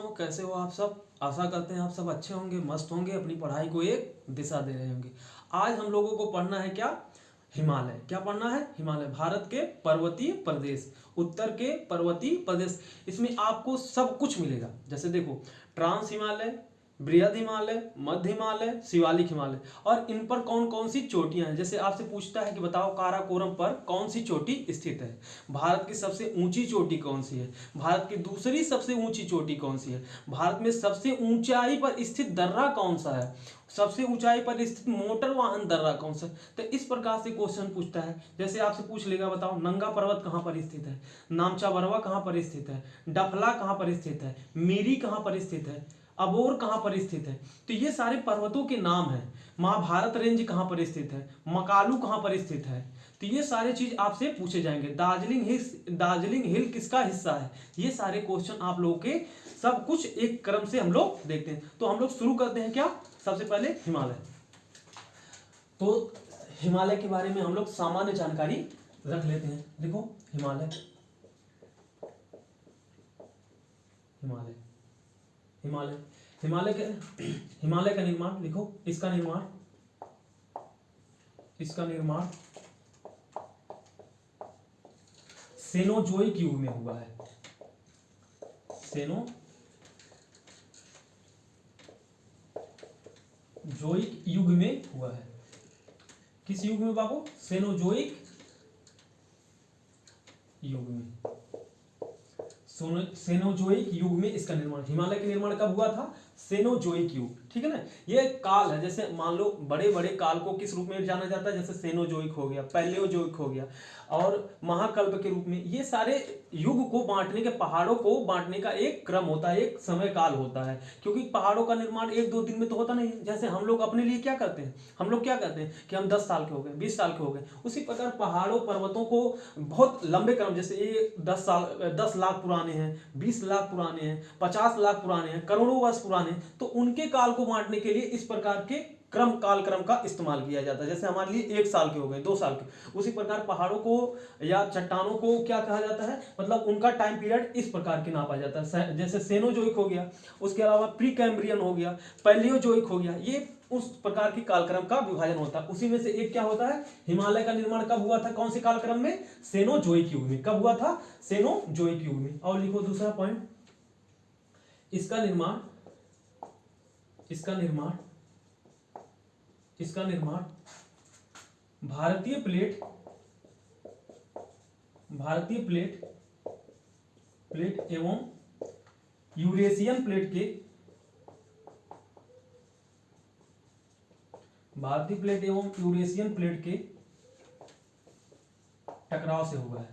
दोस्तों, कैसे हो आप सब। आशा करते हैं आप सब अच्छे होंगे, मस्त होंगे, अपनी पढ़ाई को एक दिशा दे रहे होंगे। आज हम लोगों को पढ़ना है क्या? हिमालय। क्या पढ़ना है? हिमालय, भारत के पर्वतीय प्रदेश, उत्तर के पर्वतीय प्रदेश। इसमें आपको सब कुछ मिलेगा। जैसे देखो, ट्रांस हिमालय, बृहद हिमालय, मध्य हिमालय, शिवालिक हिमालय, और इन पर कौन कौन सी चोटियां हैं। जैसे आपसे पूछता है कि बताओ काराकोरम पर कौन सी चोटी स्थित है, भारत की सबसे ऊंची चोटी कौन सी है, भारत की दूसरी सबसे ऊंची चोटी कौन सी है, भारत में सबसे ऊंचाई पर स्थित दर्रा कौन सा है, सबसे ऊंचाई पर स्थित मोटर वाहन दर्रा कौन सा है। तो इस प्रकार से क्वेश्चन पूछता है। जैसे आपसे पूछ लेगा, बताओ नंगा पर्वत कहाँ पर स्थित है, नामचा बरवा कहाँ पर स्थित है, डफला कहाँ पर स्थित है, मीरी कहाँ पर स्थित है, अबोर कहाँ पर स्थित है। तो ये सारे पर्वतों के नाम हैं। महाभारत रेंज कहाँ पर स्थित है, मकालू कहाँ पर स्थित है। तो ये सारे चीज आपसे पूछे जाएंगे। दार्जिलिंग हिल किसका हिस्सा है। ये सारे क्वेश्चन आप लोगों के सब कुछ एक क्रम से हम लोग देखते हैं। तो हम लोग शुरू करते हैं क्या, सबसे पहले हिमालय। तो हिमालय के बारे में हम लोग सामान्य जानकारी रख लेते हैं। देखो हिमालय, हिमालय हिमालय हिमालय का निर्माण लिखो। इसका निर्माण सेनोजोइक युग में हुआ है। सेनोजोइक युग में हुआ है। किस युग में बाबू? सेनोजोइक युग में। सेनोजोइक युग में इसका निर्माण, हिमालय का निर्माण कब हुआ था? सेनोजोइक युग, ठीक है ना। ये काल है। जैसे मान लो बड़े बड़े काल को किस रूप में जाना जाता है, जैसे सेनोजोइक हो गया, पैलियोजोइक हो गया, और महाकल्प के रूप में। ये सारे युग को बांटने के, पहाड़ों को बांटने का एक क्रम होता है, एक समय काल होता है। क्योंकि पहाड़ों का निर्माण एक दो दिन में तो होता नहीं। जैसे हम लोग अपने लिए क्या करते हैं, हम लोग क्या करते हैं कि हम 10 साल के हो गए, 20 साल के हो गए, उसी प्रकार पहाड़ों पर्वतों को बहुत लंबे क्रम, जैसे ये 10 लाख पुराने हैं, 20 लाख पुराने हैं, 50 लाख पुराने हैं, करोड़ों वर्ष पुराने हैं, तो उनके काल को बांटने के लिए इस प्रकार के कालक्रम का इस्तेमाल किया जाता है। जैसे हमारे लिए 1 साल के हो गए, 2 साल के, उसी प्रकार पहाड़ों को या चट्टानों को क्या कहा जाता है, मतलब उनका टाइम पीरियड इस प्रकार के नापा जाता है। जैसे सेनोजोइक हो गया, उसके अलावा प्री कैम्ब्रियन हो गया, पैलियोजोइक हो गया। ये उस प्रकार की कालक्रम का विभाजन होता है। उसी में से एक क्या होता है, हिमालय का निर्माण कब हुआ था, कौन से कालक्रम में? सेनोजोइक युग में। कब हुआ था? सेनोजोइक युग में। और लिखो दूसरा पॉइंट, इसका निर्माण भारतीय प्लेट एवं यूरेशियन प्लेट के, भारतीय प्लेट एवं यूरेशियन प्लेट के टकराव से हुआ है।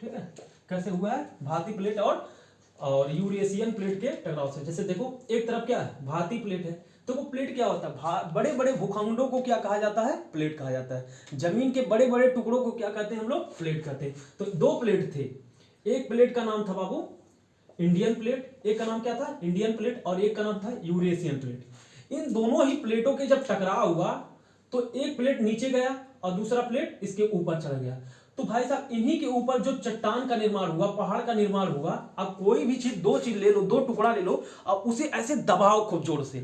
ठीक है, कैसे हुआ है? भारतीय प्लेट और यूरेशियन प्लेट के टकराव से। जैसे देखो, एक तरफ क्या है, भारतीय प्लेट है, तो वो प्लेट क्या होता है, बड़े बड़े भूखंडों को क्या कहा जाता है? प्लेट कहा जाता है। जमीन के बड़े बड़े टुकड़ों को क्या कहते हैं हम लोग? प्लेट कहते हैं। तो 2 प्लेट थे। एक प्लेट का नाम था बाबू इंडियन प्लेट, एक का नाम क्या था? इंडियन प्लेट, और एक का नाम था यूरेशियन प्लेट। इन दोनों ही प्लेटों के जब टकराव हुआ तो एक प्लेट नीचे गया और दूसरा प्लेट इसके ऊपर चढ़ गया। तो भाई साहब, इन्हीं के ऊपर जो चट्टान का निर्माण हुआ, पहाड़ का निर्माण हुआ। अब कोई भी चीज, 2 चीज ले लो, 2 टुकड़ा ले लो, अब उसे ऐसे दबाओ खूब जोर से।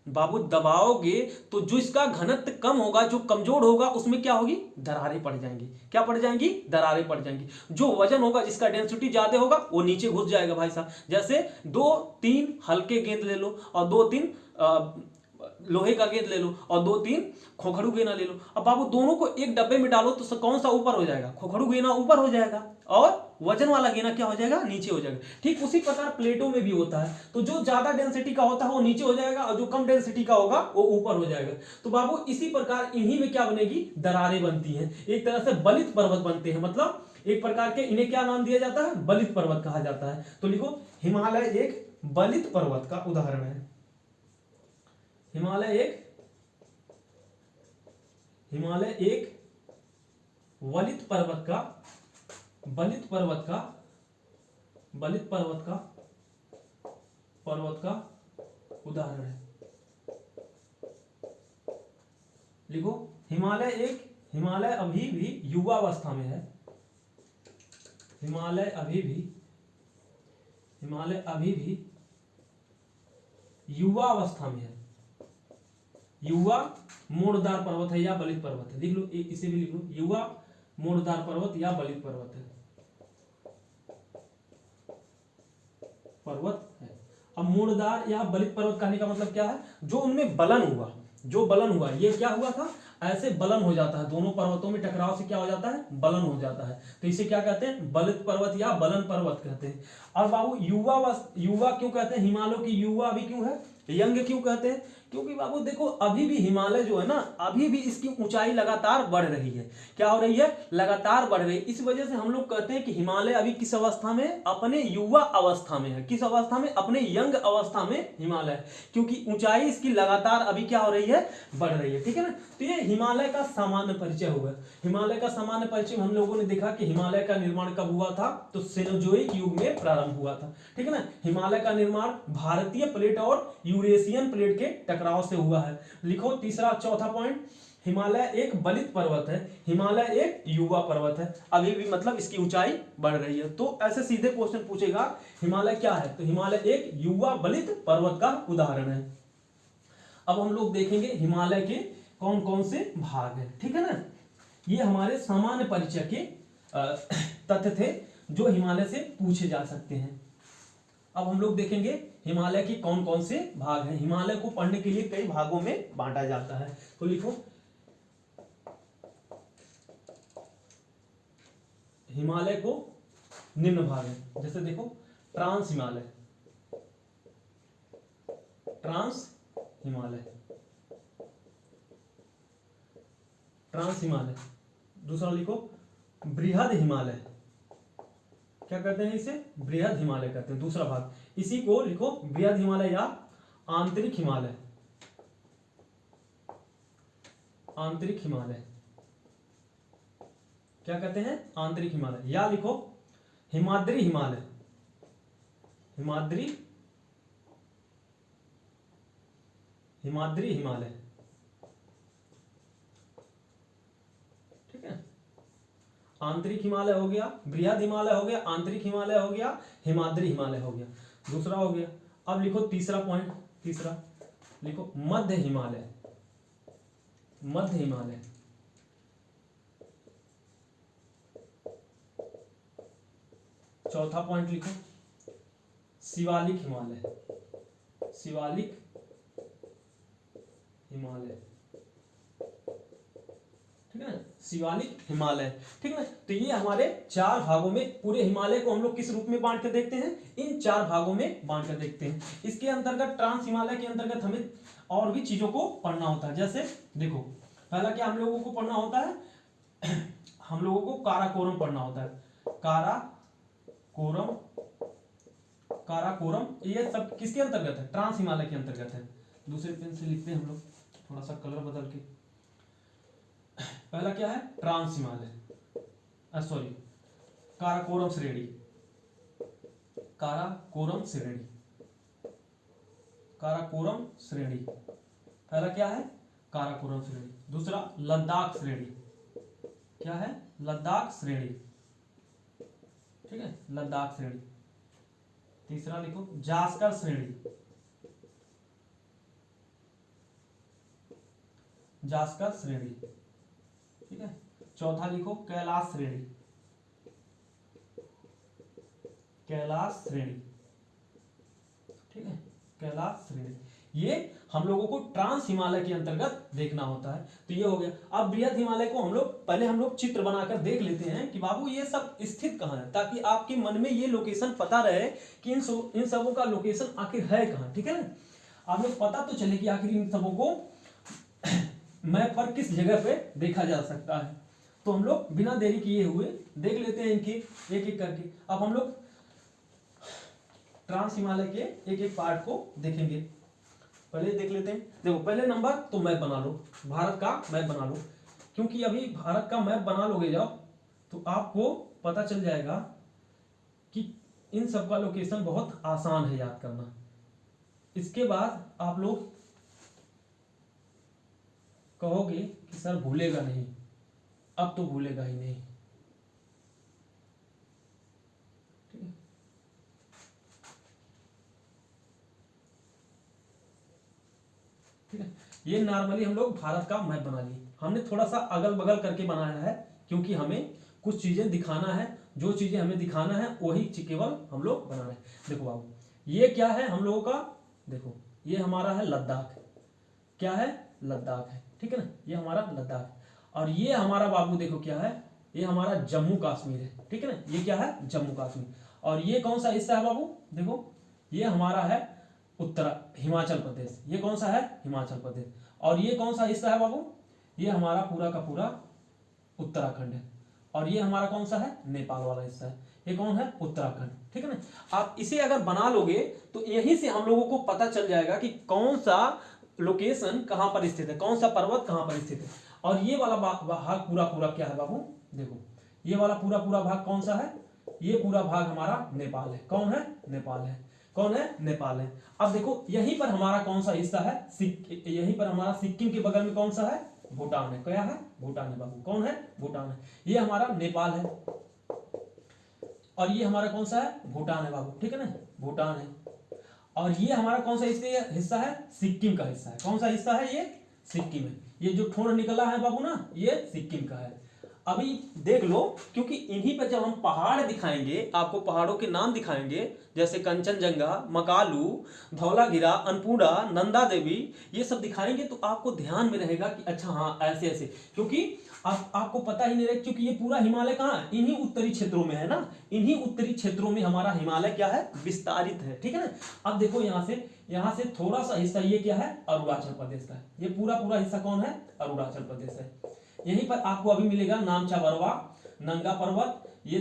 बाबू दबाओगे तो जो इसका घनत्व कम होगा, जो कमजोर होगा, उसमें क्या होगी? दरारें पड़ जाएंगी। क्या पड़ जाएंगी? दरारें पड़ जाएंगी। जो वजन होगा, जिसका डेंसिटी ज्यादा होगा, वो नीचे घुस जाएगा भाई साहब। जैसे 2-3 हल्के गेंद ले लो और 2-3 लोहे का गेंद ले लो और 2-3 खोखड़ू गेना ले लो। अब बाबू दोनों को एक डब्बे में डालो तो कौन सा ऊपर हो जाएगा? खोखड़ू गेना ऊपर हो जाएगा और वजन वाला गेना क्या हो जाएगा? नीचे हो जाएगा। ठीक उसी प्रकार प्लेटों में भी होता है। तो जो ज्यादा डेंसिटी का होता है वो नीचे हो जाएगा और जो कम डेंसिटी का होगा वो ऊपर हो जाएगा। तो बाबू इसी प्रकार इन्हीं में क्या बनेगी? दरारें बनती हैं। एक तरह से बलित पर्वत बनते हैं। मतलब एक प्रकार के इन्हें क्या नाम दिया जाता है? बलित पर्वत कहा जाता है। तो लिखो, हिमालय एक बलित पर्वत का उदाहरण है। हिमालय एक बलित पर्वत का उदाहरण है। लिखो, हिमालय अभी भी युवावस्था में है। हिमालय अभी भी युवा अवस्था में है। युवा मोड़दार पर्वत है या बलित पर्वत है, लिख लो, इसे भी लिख लो, युवा मोड़दार पर्वत या बलित पर्वत है, पर्वत है। अब मोड़दार या बलित पर्वत कहने का मतलब क्या है, जो उनमें बलन हुआ, जो बलन हुआ, ये क्या हुआ था, ऐसे बलन हो जाता है, दोनों पर्वतों में टकराव से क्या हो जाता है, बलन हो जाता है, तो इसे क्या कहते हैं, बलित पर्वत या बलन पर्वत कहते हैं। और बाबू युवा क्यों कहते हैं, हिमालय की युवा अभी क्यों है, यंग क्यों कहते हैं, क्योंकि बाबू देखो अभी भी हिमालय जो है ना, अभी भी इसकी ऊंचाई लगातार बढ़ रही है, क्या हो रही है, लगातार बढ़ रही है। इस वजह से हम लोग कहते हैं कि हिमालय अभी किस अवस्था में, अपने युवा अवस्था में है, किस अवस्था में, अपने यंग अवस्था में हिमालय है, क्योंकि ऊंचाई इसकी लगातार अभी क्या हो रही है, बढ़ रही है, ठीक है ना। तो ये हिमालय का सामान्य परिचय हुआ। हिमालय का सामान्य परिचय हम लोगों ने देखा कि हिमालय का निर्माण कब हुआ था, तो सेनोजोइक युग में प्रारंभ हुआ था, ठीक है ना। हिमालय का निर्माण भारतीय प्लेट और यूरेशियन प्लेट के टकराव से हुआ है। लिखो तीसरा चौथा पॉइंट, हिमालय एक बलित पर्वत है, हिमालय एक युवा पर्वत है, अभी भी मतलब इसकी ऊंचाई बढ़ रही है। तो ऐसे सीधे क्वेश्चन पूछेगा हिमालय क्या है, तो हिमालय एक युवा बलित पर्वत का उदाहरण है। अब हम लोग देखेंगे हिमालय के कौन कौन से भाग हैं, ठीक है ना। ये हमारे सामान्य परिचय के तथ्य थे जो हिमालय से पूछे जा सकते हैं। अब हम लोग देखेंगे हिमालय के कौन कौन से भाग हैं। हिमालय को पढ़ने के लिए कई भागों में बांटा जाता है, तो लिखो हिमालय को निम्न भाग है, जैसे देखो trans Himalaya, trans Himalaya, trans Himalaya. दूसरा लिखो बृहद हिमालय, क्या कहते हैं इसे, बृहद हिमालय कहते हैं, दूसरा भाग। इसी को लिखो बृहद हिमालय या आंतरिक हिमालय, आंतरिक हिमालय, क्या कहते हैं, आंतरिक हिमालय। या लिखो हिमाद्री हिमालय, हिमाद्री हिमाद्री हिमालय, ठीक है। आंतरिक हिमालय हो गया, बृहद हिमालय हो गया, आंतरिक हिमालय हो गया, हिमाद्री हिमालय हो गया, दूसरा हो गया। अब लिखो तीसरा पॉइंट, तीसरा लिखो मध्य हिमालय, मध्य हिमालय, चौथा पॉइंट लिखो शिवालिक हिमालय, शिवालिक हिमालय, ठीक है ना, शिवालिक हिमालय, ठीक है ना। तो ये हमारे चार भागों में, पूरे हिमालय को हम लोग किस रूप में बांट कर देखते हैं, इन चार भागों में बांट कर देखते हैं। इसके अंतर्गत ट्रांस हिमालय के अंतर्गत हमें और भी चीजों को पढ़ना होता है। जैसे देखो पहला क्या हम लोगों को पढ़ना होता है हम लोगों को काराकोरम पढ़ना होता है, काराकोरम, काराकोरम, ये सब किसके अंतर्गत है, ट्रांस हिमालय के अंतर्गत है। दूसरे पेन से लिखते हैं हम लोग, थोड़ा सा कलर बदल के। पहला क्या है, ट्रांस हिमालय, सॉरी काराकोरम श्रेणी, काराकोरम श्रेणी, काराकोरम श्रेणी, पहला क्या है, काराकोरम श्रेणी। दूसरा लद्दाख श्रेणी, क्या है, लद्दाख श्रेणी, ठीक है, लद्दाख श्रेणी। तीसरा लिखो जास्कर श्रेणी, जास्कर श्रेणी, ठीक है। चौथा लिखो कैलाश श्रेणी, कैलाश श्रेणी, ठीक है, कैलाश श्रेणी। ये हम लोगों को ट्रांस हिमालय के अंतर्गत देखना होता है। तो ये हो गया। अब बृहद हिमालय को हम लोग पहले हम लोग चित्र बनाकर देख लेते हैं कि बाबू ये सब स्थित कहाँ है, ताकि आपके मन में ये लोकेशन पता रहे कि इन सबों का लोकेशन आखिर है कहाँ, ठीक है ना। आप लोग पता तो चले कि आखिर इन सबों को मैप पर किस जगह पे देखा जा सकता है। तो हम लोग बिना देरी किए हुए देख लेते हैं इनके एक एक करके। अब हम लोग ट्रांस हिमालय के एक एक पार्ट को देखेंगे। पहले देख लेते हैं, देखो पहले नंबर तो मैप बना लो, भारत का मैप बना लो, क्योंकि अभी भारत का मैप बना लोगे जब, तो आपको पता चल जाएगा कि इन सब का लोकेशन बहुत आसान है याद करना। इसके बाद आप लोग कहोगे कि सर भूलेगा नहीं, अब तो भूलेगा ही नहीं। ठीक है, ये नॉर्मली हम लोग भारत का मैप बना लिए। हमने थोड़ा सा अगल बगल करके बनाया है क्योंकि हमें कुछ चीजें दिखाना है, जो चीजें हमें दिखाना है वही केवल हम लोग बना रहे हैं। देखो बाबू, ये क्या है हम लोगों का, देखो ये हमारा है लद्दाख, क्या है, लद्दाख है, ठीक है ना, ये हमारा लद्दाख है। और ये हमारा बाबू देखो क्या है, ये हमारा जम्मू कश्मीर है, ठीक है ना, ये क्या है, जम्मू कश्मीर। और ये कौन सा हिस्सा है बाबू, देखो ये हमारा है हिमाचल प्रदेश, ये कौन सा है, हिमाचल प्रदेश। और ये कौन सा हिस्सा है बाबू, ये हमारा पूरा का पूरा उत्तराखंड है। और ये हमारा कौन सा है, नेपाल वाला हिस्सा है, ये कौन है, उत्तराखंड, ठीक है ना। आप इसे अगर बना लोगे तो यहीं से हम लोगों को पता चल जाएगा कि कौन सा लोकेशन कहां पर स्थित है, कौन सा पर्वत कहां पर स्थित है। और ये वाला भाग पूरा पूरा क्या है बाबू, देखो ये वाला पूरा पूरा भाग कौन सा है, ये पूरा भाग हमारा नेपाल है। कौन है, नेपाल है, कौन है, नेपाल है। अब देखो यहीं पर हमारा कौन सा हिस्सा है, यहीं पर हमारा सिक्किम के बगल में कौन सा है, भूटान है। क्या है, भूटान है बाबू, कौन है, भूटान है। ये हमारा नेपाल है और ये हमारा कौन सा है, भूटान है बाबू, ठीक है ना, भूटान है। और ये हमारा कौन सा हिस्सा है, सिक्किम का हिस्सा है। कौन सा हिस्सा है, ये सिक्किम है। ये जो ठोड़ निकला है बाबू ना, ये सिक्किम का है। अभी देख लो, क्योंकि इन्हीं पर जब हम पहाड़ दिखाएंगे, आपको पहाड़ों के नाम दिखाएंगे, जैसे कंचनजंगा, मकालू, धौलागिरा, अनपुरा, नंदा देवी, ये सब दिखाएंगे तो आपको ध्यान में रहेगा कि अच्छा हाँ ऐसे ऐसे, क्योंकि आपको पता ही नहीं रहेगा, क्योंकि ये पूरा हिमालय कहाँ है, इन्हीं उत्तरी क्षेत्रों में है ना, इन्हीं उत्तरी क्षेत्रों में हमारा हिमालय क्या है, विस्तारित है, ठीक है ना। अब देखो यहाँ से थोड़ा सा हिस्सा ये क्या है, अरुणाचल प्रदेश का है। ये पूरा पूरा हिस्सा कौन है, अरुणाचल प्रदेश है। यहीं पर आपको अभी मिलेगा नामचा बरवा, नंगा पर्वत, ये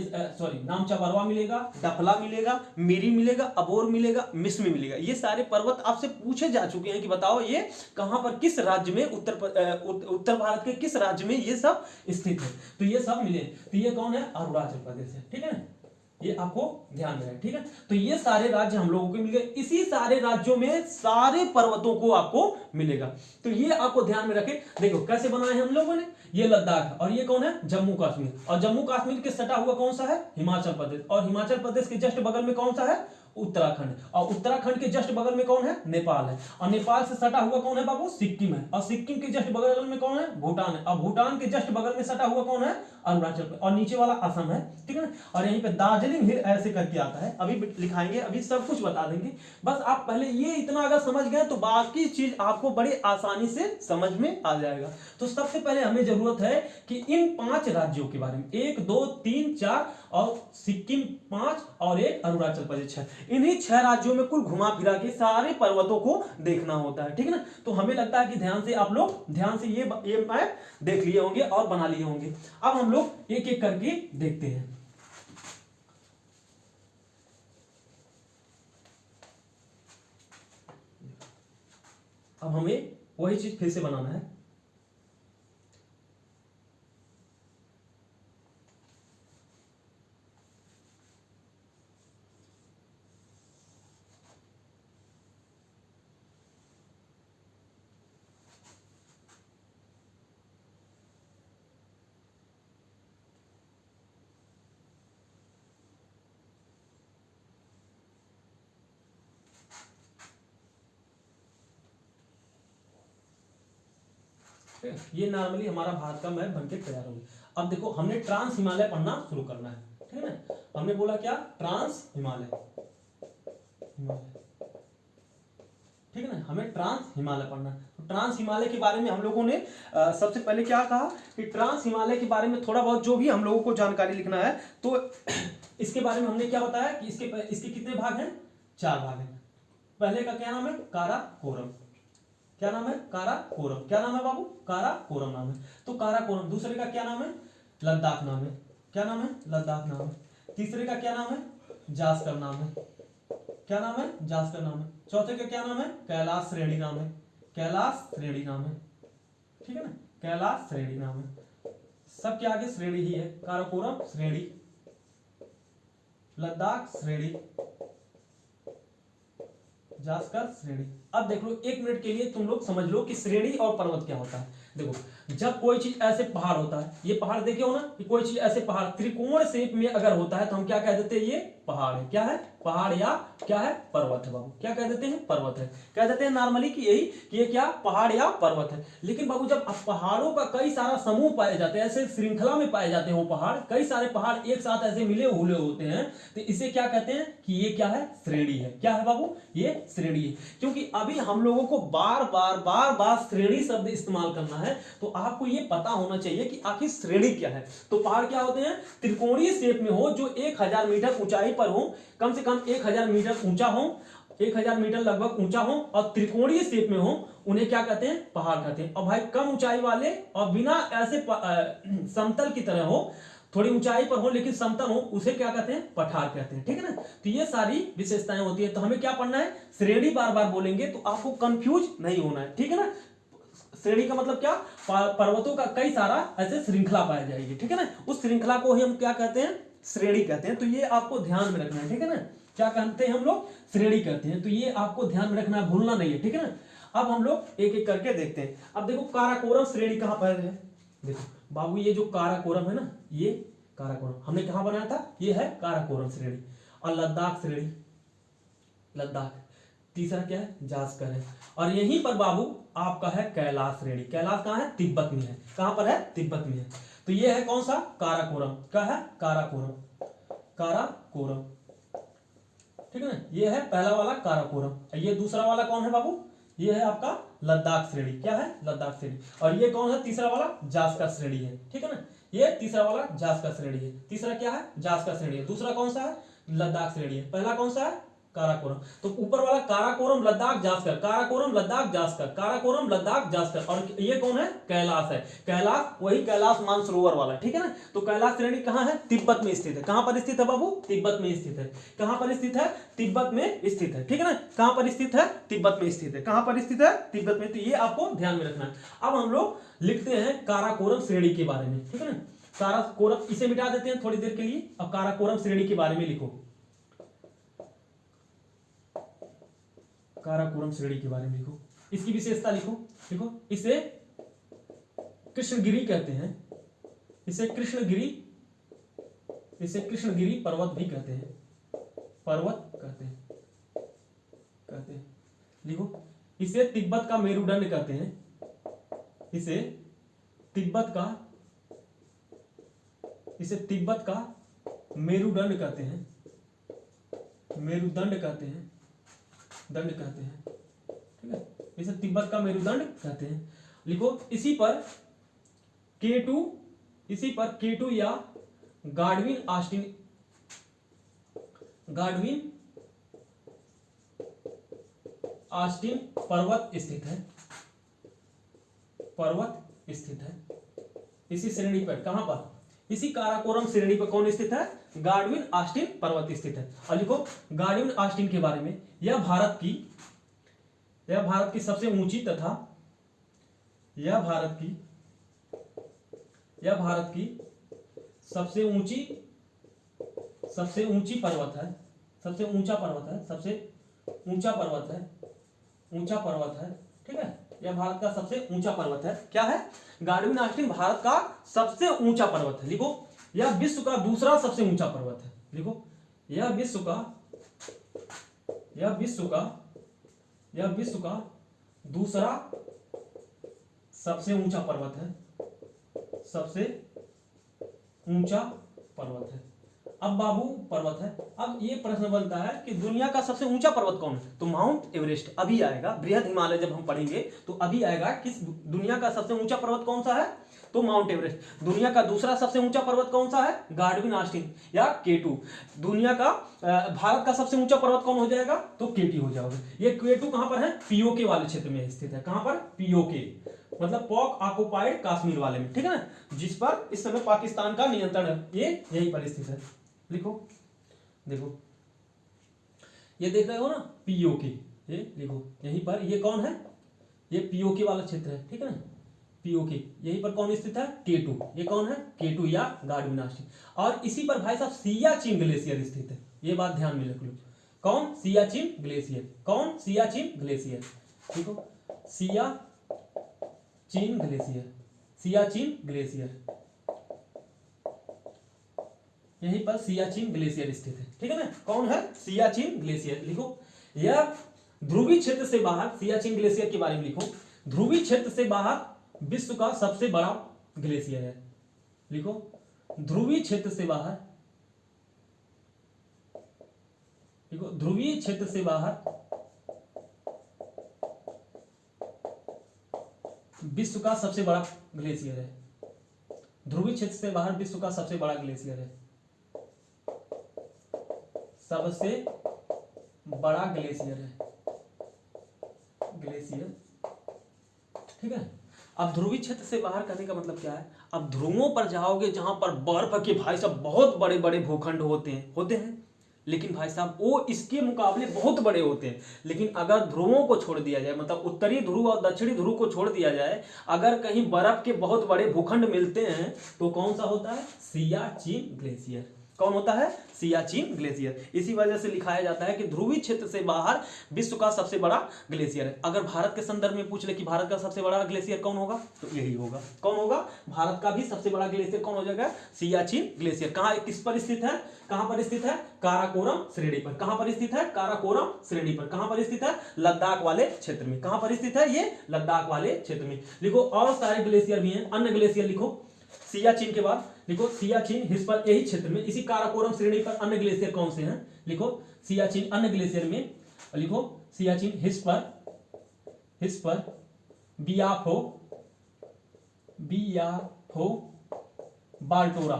नामचा बरवा मिलेगा, डफला मिलेगा, मिरी मिलेगा, अबोर मिलेगा, मिस्मी मिलेगा। ये सारे पर्वत आपसे पूछे जा चुके हैं कि बताओ ये कहां पर, किस राज्य में, उत्तर भारत के किस राज्य में ये सब स्थित है। तो ये सब मिले, तो ये कौन है, अरुणाचल प्रदेश है, ठीक है ना, ये आपको ध्यान में है, ठीक है। तो ये सारे राज्य हम लोगों को मिल गए, इसी सारे राज्यों में सारे पर्वतों को आपको मिलेगा। तो ये आपको ध्यान में रखे। देखो कैसे बनाए हैं हम लोगों ने, ये लद्दाख और ये कौन है, जम्मू कश्मीर। और जम्मू कश्मीर के सटा हुआ कौन सा है, हिमाचल प्रदेश। और हिमाचल प्रदेश के जस्ट बगल में कौन सा है, उत्तराखंड। और उत्तराखंड के जस्ट बगल में कौन है, नेपाल है। और नेपाल से सटा हुआ कौन है बाबू, सिक्किम है। और सिक्किम के जस्ट बगल में कौन है, भूटान है। और भूटान के जस्ट बगल में सटा हुआ कौन है, अरुणाचल प्रदेश। और नीचे वाला असम है, ठीक है ना। और यहीं पे दार्जिलिंग हिल ऐसे करके आता है, अभी लिखाएंगे, अभी सब कुछ बता देंगे। बस आप पहले ये इतना अगर समझ गए तो बाकी चीज आपको बड़ी आसानी से समझ में आ जाएगा। तो सबसे पहले हमें जरूरत है कि इन 5 राज्यों के बारे में, 1 2 3 4 और सिक्किम 5 और एक अरुणाचल प्रदेश 6, इन्हीं 6 राज्यों में कुल घुमा फिरा के सारे पर्वतों को देखना होता है, ठीक है ना। तो हमें लगता है कि ध्यान से आप लोग ध्यान से ये मैप देख लिए होंगे और बना लिए होंगे। अब हम लोग एक एक करके देखते हैं। अब हमें वही चीज फिर से बनाना है। ये नॉर्मली हमारा भारत का मैप बनके तैयार हो गया। अब देखो हमने ट्रांस हिमालय पढ़ना शुरू करना है, ठीक है ना। हमने बोला क्या, ट्रांस हिमालय, ठीक है ना, हमें ट्रांस हिमालय पढ़ना है। तो ट्रांस हिमालय के बारे में हम लोगों ने सबसे पहले क्या कहा कि ट्रांस हिमालय के बारे में थोड़ा बहुत जो भी हम लोगों को जानकारी लिखना है, तो इसके बारे में हमने क्या बताया कि इसके कितने भाग हैं, 4 भाग हैं। पहले का क्या नाम है, काराकोरम। क्या नाम है, काराकोरम। क्या नाम है बाबू, काराकोरम नाम है। तो काराकोरम। दूसरे का क्या नाम है, लद्दाख नाम है। क्या नाम है, लद्दाख नाम है। तीसरे का क्या नाम है, जास्कर नाम है। क्या नाम है, जास्कर नाम है। चौथे का क्या नाम है, कैलाश श्रेणी नाम है। कैलाश श्रेणी नाम है, ठीक है ना, कैलाश श्रेणी नाम है। सबके आगे श्रेणी ही है, काराकोरम श्रेणी, लद्दाख श्रेणी, जास्कर श्रेणी। अब देख लो 1 मिनट के लिए तुम लोग समझ लो कि श्रेणी और पर्वत क्या होता है। देखो जब कोई चीज ऐसे पहाड़ होता है, ये पहाड़ देखे हो ना, कि कोई चीज ऐसे पहाड़ त्रिकोण शेप में अगर होता है तो हम क्या कह देते हैं, ये पहाड़ है। क्या है? पहाड़ या क्या है? पर्वत है बाबू। क्या कह देते हैं? पर्वत है। कह देते हैं नॉर्मली कि यही कि ये क्या पहाड़ या पर्वत है। लेकिन बाबू जब पहाड़ों का कई सारा समूह पाए जाते हैं, ऐसे श्रृंखला में पाए जाते हैं वो पहाड़, कई सारे पहाड़ एक साथ ऐसे मिले हुए होते हैं, तो इसे क्या कहते हैं कि ये क्या है? श्रेणी है। क्या है बाबू? ये श्रेणी है। क्योंकि अभी हम लोगों को बार बार श्रेणी शब्द इस्तेमाल करना है, तो आपको ये पता होना चाहिए कि आखिर श्रेणी क्या है। तो पहाड़ क्या होते हैं? त्रिकोणीय शेप में हो, जो 1000 मीटर ऊंचाई पर हो, कम से कम 1000 मीटर ऊंचा हो, 1000 मीटर लगभग ऊंचा हो और त्रिकोणीय शेप में हो, उन्हें क्या कहते हैं? पहाड़ कहते हैं। और भाई कम ऊंचाई वाले और बिना ऐसे समतल की तरह हो, थोड़ी ऊंचाई पर हो लेकिन समतल हो, उसे क्या कहते हैं? पठार कहते हैं। ठीक है ना? तो ये सारी विशेषताएं होती है। तो हमें क्या पढ़ना है? श्रेणी बार बार बोलेंगे तो आपको कंफ्यूज नहीं होना है। ठीक है ना? श्रेणी का मतलब क्या? पर्वतों का कई सारा ऐसे श्रृंखला पाई जाएगी। ठीक है ना? उस श्रृंखला को ही हम क्या कहते हैं? श्रेणी कहते हैं। तो ये आपको ध्यान में रखना है। ठीक है ना? क्या कहते हैं हम लोग? श्रेणी कहते हैं। तो ये आपको ध्यान में रखना है, भूलना नहीं है। ठीक है ना? अब हम लोग एक एक करके देखते हैं। अब देखो काराकोरम श्रेणी कहां पर है। देखो बाबू, ये जो काराकोरम है ना, ये काराकोरम हमने कहां बनाया था? ये है काराकोरम श्रेणी। और लद्दाख श्रेणी, लद्दाख। तीसरा क्या है? जास्कर है। और यहीं पर बाबू आपका है कैलाश श्रेणी। कैलाश कहां है? तिब्बत में है। कहां पर है? तिब्बत में है। तो ये है कौन सा? काराकोरम। क्या है? काराकोरम। काराकोरम। ठीक है ना? ये है पहला वाला काराकोरम। ये दूसरा वाला कौन है बाबू? ये है आपका लद्दाख श्रेणी। क्या है? लद्दाख श्रेणी। और ये कौन है? तीसरा वाला जास्कर श्रेणी है। ठीक है ना? ये तीसरा वाला जास्कर श्रेणी है। तीसरा क्या है? जास्कर श्रेणी है। दूसरा कौन सा है? लद्दाख श्रेणी है। पहला कौन सा है? काराकोरम। तो ऊपर वाला काराकोरम, लद्दाख, जास्कर, काराकोरम, लद्दाख, जास्कर, काराकोरम, लद्दाख, जास्कर। और ये कौन है? कैलाश है। कैलाश वही कैलाश मानसरोवर वाला। ठीक है ना? तो कैलाश श्रेणी कहां है? तिब्बत में स्थित है। कहां पर स्थित है बाबू? तिब्बत में स्थित है। कहां पर स्थित है? तिब्बत में स्थित है। ठीक है ना? कहां पर स्थित है? तिब्बत में स्थित है। कहां पर स्थित है? तिब्बत में। तो ये आपको ध्यान में रखना है। अब हम लोग लिखते हैं काराकोरम श्रेणी के बारे में। ठीक है ना? काराकोरम, इसे मिटा देते हैं थोड़ी देर के लिए। अब काराकोरम श्रेणी के बारे में लिखो। काराकोरम श्रेणी के बारे में लिखो। इसकी विशेषता लिखो। लिखो, इसे कृष्णगिरी कहते हैं। इसे कृष्णगिरी, इसे कृष्णगिरी पर्वत भी कहते हैं। पर्वत कहते हैं, कहते हैं। लिखो, इसे तिब्बत का मेरुदंड कहते हैं। इसे तिब्बत का, इसे तिब्बत का मेरुदंड कहते हैं। मेरुदंड कहते हैं, दंड कहते हैं। ठीक है? इसे तिब्बत का मेरुदंड कहते हैं। लिखो, इसी पर K2, इसी पर K2 या गाडविन ऑस्टिन, गाडविन ऑस्टिन पर्वत स्थित है। पर्वत स्थित है इसी श्रेणी पर। कहां पर? इसी काराकोरम श्रेणी पर कौन स्थित है? गाडविन ऑस्टिन पर्वत स्थित है। और लिखो गाडविन ऑस्टिन के बारे में, यह भारत की सबसे ऊंची तथा यह भारत की सबसे ऊंची पर्वत है। सबसे ऊंचा पर्वत है। सबसे ऊंचा पर्वत है। ऊंचा पर्वत है। ठीक है? यह भारत का सबसे ऊंचा पर्वत है। क्या है? गाडविन ऑस्टिन भारत का सबसे ऊंचा पर्वत है। लिखो, यह विश्व का दूसरा सबसे ऊंचा पर्वत है। लिखो, यह विश्व का दूसरा सबसे ऊंचा पर्वत है। सबसे ऊंचा पर्वत है। अब बाबू पर्वत है। अब ये प्रश्न बनता है कि दुनिया का सबसे ऊंचा पर्वत कौन है? तो माउंट एवरेस्ट अभी आएगा। बृहद हिमालय जब हम पढ़ेंगे तो अभी आएगा कि दुनिया का सबसे ऊंचा पर्वत कौन सा है? तो माउंट एवरेस्ट। दुनिया का दूसरा सबसे ऊंचा पर्वत कौन सा है? गाडविन ऑस्टिन या K2। दुनिया का भारत का सबसे ऊंचा पर्वत कौन हो जाएगा? तो K2 हो जाएगा। ये K2 कहां पर है? पीओके वाले क्षेत्र में स्थित है। कहां पर? पीओके मतलब पॉक ऑक्युपाइड कश्मीर वाले में। ठीक है ना? जिस पर इस समय पाकिस्तान का नियंत्रण है, ये यहीं पर स्थित है। लिखो, देखो, ये देख रहे हो ना पीओके, ये लिखो यहीं पर। ये कौन है? ये पीओके वाला क्षेत्र है। ठीक है ना? पीओके, यहीं पर कौन स्थित है? K2। ये कौन है? K2 या गाडविन ऑस्टिन। और इसी पर भाई साहब सियाचिन ग्लेशियर स्थित है। ये बात ध्यान में रख लो। कौन? सियाचिन ग्लेशियर। कौन? सियाचिन ग्लेशियर। देखो, सियाचिन ग्लेशियर। सियाचिन ग्लेशियर, यहीं पर सियाचिन ग्लेशियर स्थित है, ठीक है ना। कौन है? सियाचिन ग्लेशियर। लिखो, यह ध्रुवीय क्षेत्र से बाहर, सियाचिन ग्लेशियर के बारे में लिखो, ध्रुवीय क्षेत्र से बाहर विश्व का सबसे बड़ा ग्लेशियर है। लिखो, ध्रुवीय क्षेत्र से बाहर, लिखो ध्रुवीय क्षेत्र से बाहर विश्व का सबसे बड़ा ग्लेशियर है। ध्रुवीय क्षेत्र से बाहर विश्व का सबसे बड़ा ग्लेशियर है, सबसे बड़ा ग्लेशियर है, ग्लेशियर, ठीक है। अब ध्रुवीय क्षेत्र से बाहर करने का मतलब क्या है? अब ध्रुवों पर जाओगे जहां पर बर्फ के भाई साहब बहुत बड़े बड़े भूखंड होते हैं, लेकिन भाई साहब वो इसके मुकाबले बहुत बड़े होते हैं। लेकिन अगर ध्रुवों को छोड़ दिया जाए, मतलब उत्तरी ध्रुव और दक्षिणी ध्रुव को छोड़ दिया जाए, अगर कहीं बर्फ के बहुत बड़े भूखंड मिलते हैं तो कौन सा होता है? सियाचिन ग्लेशियर। कौन होता है? सियाचिन ग्लेशियर। इसी वजह से लिखाया जाता है कि ध्रुवीय क्षेत्र से बाहर विश्व का सबसे बड़ा ग्लेशियर है। अगर भारत के संदर्भ में पूछ ले कि भारत का सबसे बड़ा ग्लेशियर कौन होगा, तो यही होगा। कौन होगा? भारत का भी सबसे बड़ा ग्लेशियर कौन हो जाएगा? सियाचिन ग्लेशियर। कहां, किस पर स्थित है? कहां पर स्थित है? काराकोरम श्रेणी पर। कहां पर स्थित है? काराकोरम श्रेणी पर। कहां पर स्थित है? लद्दाख वाले क्षेत्र में। कहां पर स्थित है ये? लद्दाख वाले क्षेत्र में। लिखो, और सारे ग्लेशियर भी हैं, अन्य ग्लेशियर लिखो। सियाचिन के बाद लिखो सियाचिन हिस पर, यही क्षेत्र में, इसी काराकोरम श्रेणी पर अन्य ग्लेशियर कौन से हैं? लिखो सियाचिन अन्य ग्लेशियर में, लिखो सियाचिन हिस पर बियाफो बाल्टोरा।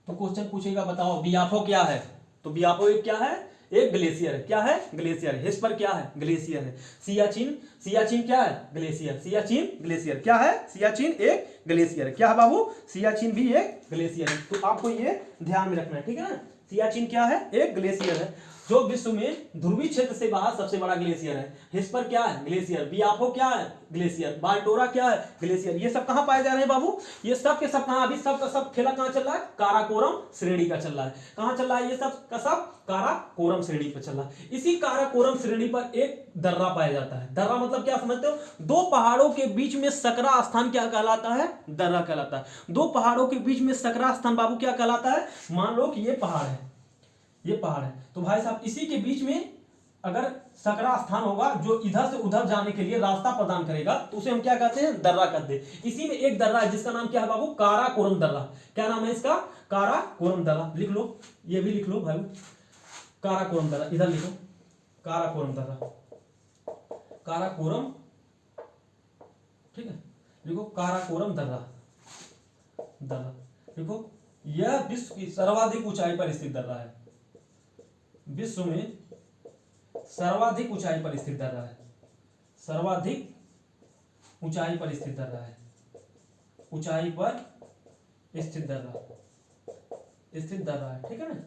तो क्वेश्चन पूछेगा, बताओ बियाफो क्या है? तो बियाफो एक क्या है? एक ग्लेशियर है। क्या है? ग्लेशियर है। हिस पर क्या है? ग्लेशियर है। सियाचिन क्या है? ग्लेशियर। सियाचिन ग्लेशियर क्या है? सियाचिन एक ग्लेशियर है। क्या है बाबू? सियाचिन भी एक ग्लेशियर है। तो आपको ये ध्यान में रखना है, ठीक है ना। सियाचिन क्या है? एक ग्लेशियर है, जो विश्व में ध्रुवीय क्षेत्र से बाहर सबसे बड़ा ग्लेशियर है। हिस पर क्या है? ग्लेशियर। बियाफो क्या है? ग्लेशियर। बाल्टोरा क्या है? ग्लेशियर। ये सब कहां पाए जा रहे हैं बाबू? ये सब के सब कहां, अभी सब का सब खेला कहां चल रहा है? काराकोरम श्रेणी का चल रहा है। कहां चल रहा है ये सब का सब? काराकोरम श्रेणी पर चल रहा है। इसी काराकोरम श्रेणी पर एक दर्रा पाया जाता है। दर्रा मतलब क्या समझते हो? दो पहाड़ों के बीच में सकरा स्थान क्या कहलाता है? दर्रा कहलाता है। दो पहाड़ों के बीच में सकरा स्थान बाबू क्या कहलाता है? मान लो कि ये पहाड़ है, ये पहाड़ है, तो भाई साहब इसी के बीच में अगर सकरा स्थान होगा जो इधर से उधर जाने के लिए रास्ता प्रदान करेगा, तो उसे हम क्या कहते हैं? दर्रा कहते हैं। इसी में एक दर्रा है जिसका नाम क्या है बाबू? काराकोरम दर्रा। क्या नाम है इसका? काराकोरम दर्रा। लिख लो, ये भी लिख लो भाई, काराकोरम दर्रा। इधर लिखो, काराकोरम दर्रा, काराकोरम, ठीक है। लिखो काराकोरम दर्रा, दर्रा लिखो। यह विश्व की सर्वाधिक ऊंचाई पर स्थित दर्रा है, विश्व में सर्वाधिक ऊंचाई पर स्थित दर्रा है, सर्वाधिक ऊंचाई पर स्थित दर्रा है, ऊंचाई पर स्थित दर्रा, स्थित दर्रा है, ठीक है ना।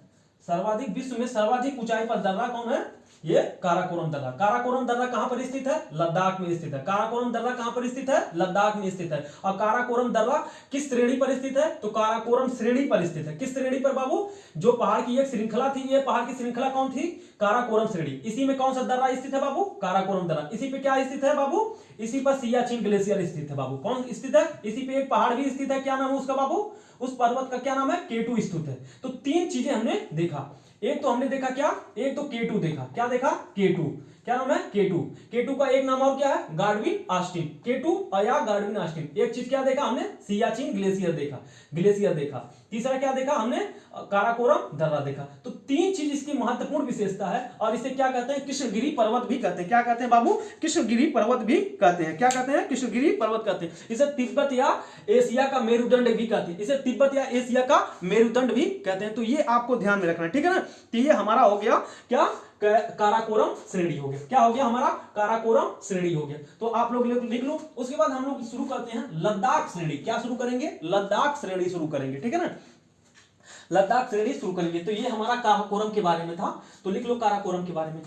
सर्वाधिक, विश्व में सर्वाधिक ऊंचाई पर दर्रा कौन है? ये काराकोरम दर्रा। काराकोरम दर्रा कहां पर स्थित है? लद्दाख में स्थित है। काराकोरम दर्रा कहां पर स्थित है? लद्दाख में स्थित है। और काराकोरम दर्रा किस श्रेणी पर स्थित है? तो काराकोरम श्रेणी पर स्थित है। किस श्रेणी पर बाबू? जो पहाड़ की एक श्रृंखला थी, ये पहाड़ की श्रृंखला कौन थी? काराकोरम श्रेणी। इसी में कौन सा दर्रा स्थित है बाबू? काराकोरम दर्रा। इसी पे क्या स्थित है बाबू? इसी पर सियाचिन ग्लेशियर स्थित है बाबू। कौन स्थित है? इसी पे एक पहाड़ भी स्थित है। क्या नाम है उसका बाबू? उस पर्वत का क्या नाम है? केटू स्थित है। तो तीन चीजें हमने देखा। एक तो हमने देखा क्या? एक तो केटू देखा। क्या देखा? केटू। क्या नाम है? केटू। केटू का एक नाम और क्या है? गाडविन ऑस्टिन। केटू या गाडविन ऑस्टिन। एक चीज क्या देखा हमने? सियाचिन ग्लेशियर देखा, ग्लेशियर देखा। तीसरा क्या देखा हमने? काराकोरम दर्रा देखा। तो तीन चीज इसकी महत्वपूर्ण विशेषता है, और इसे क्या कहते हैं? कृष्णगिरी पर्वत भी कहते हैं। क्या कहते हैं बाबू? कृष्णगिरी पर्वत भी कहते हैं। क्या कहते हैं? कृष्णगिरी पर्वत कहते हैं। इसे तिब्बत या एशिया का मेरुदंड भी कहते हैं। इसे तिब्बत या एशिया का मेरुदंड भी कहते हैं। तो ये आपको ध्यान में रखना है, ठीक है ना। तो ये हमारा हो गया क्या? काराकोरम श्रेणी हो गया। क्या हो गया हमारा? काराकोरम श्रेणी हो गया। तो आप लोग लिख लो। उसके बाद हम लोग शुरू करते हैं लद्दाख श्रेणी। क्या शुरू करेंगे? लद्दाख श्रेणी शुरू करेंगे, ठीक है ना। लद्दाख श्रेणी शुरू करेंगे। तो ये हमारा काराकोरम के बारे में था, तो लिख लो काराकोरम के बारे में।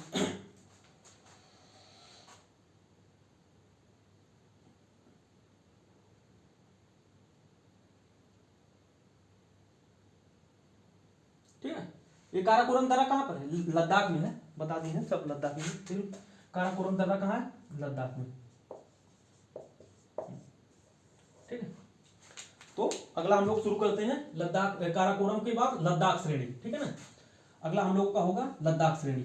ठीक है, ये काराकोरम दर्रा कहां पर है? लद्दाख में है। बता दी है सब, लद्दाख में। काराकोरम दर्रा कहां है? लद्दाख में। तो अगला हम लोग शुरू करते हैं लद्दाख, काराकोरम के बाद लद्दाख श्रेणी, ठीक है ना। अगला हम लोग का होगा लद्दाख श्रेणी।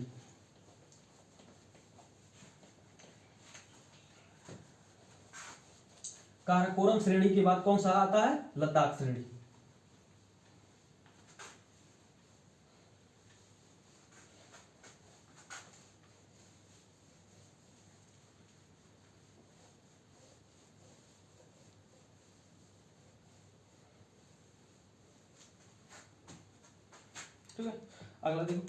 काराकोरम श्रेणी के बाद कौन सा आता है, लद्दाख श्रेणी। ठीक है, अगला देखो।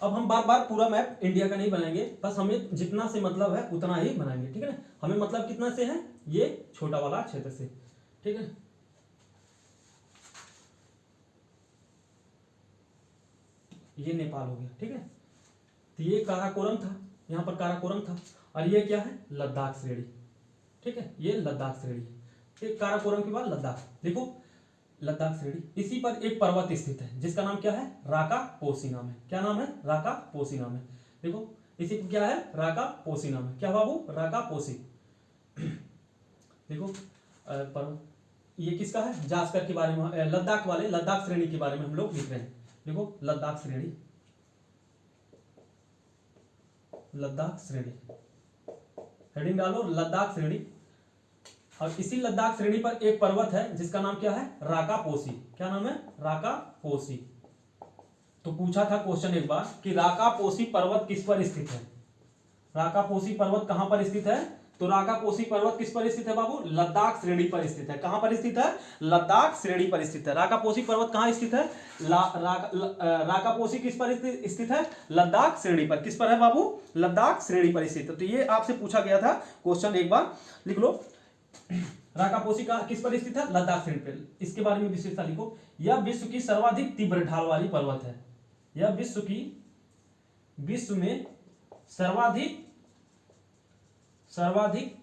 अब हम बार बार पूरा मैप इंडिया का नहीं बनाएंगे, बस हमें जितना से मतलब है उतना ही बनाएंगे, ठीक है ना। हमें मतलब कितना से है, ये छोटा वाला क्षेत्र से, ठीक है। ये नेपाल हो गया, ठीक है। तो ये काराकोरम था, यहाँ पर काराकोरम था, और ये क्या है, लद्दाख श्रेणी, ठीक है। ये लद्दाख श्रेणी, ठीक। काराकोरम के बाद लद्दाख, देखो लद्दाख श्रेणी, इसी पर एक पर्वत स्थित है जिसका नाम क्या है, राका पोसी नाम है। क्या नाम है, राका पोसी नाम है। देखो इसी पर क्या है, राका पोसी नाम है। क्या बाबू, राका पोसी। देखो पर्वत ये किसका है, जास्कर के बारे में, लद्दाख वाले लद्दाख श्रेणी के बारे में हम लोग लिख रहे हैं। देखो लद्दाख श्रेणी, लद्दाख श्रेणी, हेडिंग डालो लद्दाख श्रेणी। और इसी लद्दाख श्रेणी पर एक पर्वत है जिसका नाम क्या है, राका पोसी। क्या नाम है, राका पोसी। तो पूछा था क्वेश्चन एक बार कि राका पोसी पर्वत किस पर स्थित है। राका पोसी पर्वत कहां पर स्थित है, तो राका पोसी पर्वत किस पर स्थित है बाबू, लद्दाख श्रेणी पर स्थित है। कहां पर स्थित है, लद्दाख श्रेणी पर स्थित है। राका पोसी पर्वत कहां स्थित है, राका पोसी किस पर स्थित है, लद्दाख श्रेणी पर। किस पर है बाबू, लद्दाख श्रेणी पर स्थित है। तो ये आपसे पूछा गया था क्वेश्चन, एक बार लिख लो। राका पोसी का किस पर स्थित है, लद्दाख श्रेणी पर। इसके बारे में विशेषता लिखो, यह विश्व की सर्वाधिक तीव्र ढाल वाली पर्वत है। यह विश्व में सर्वाधिक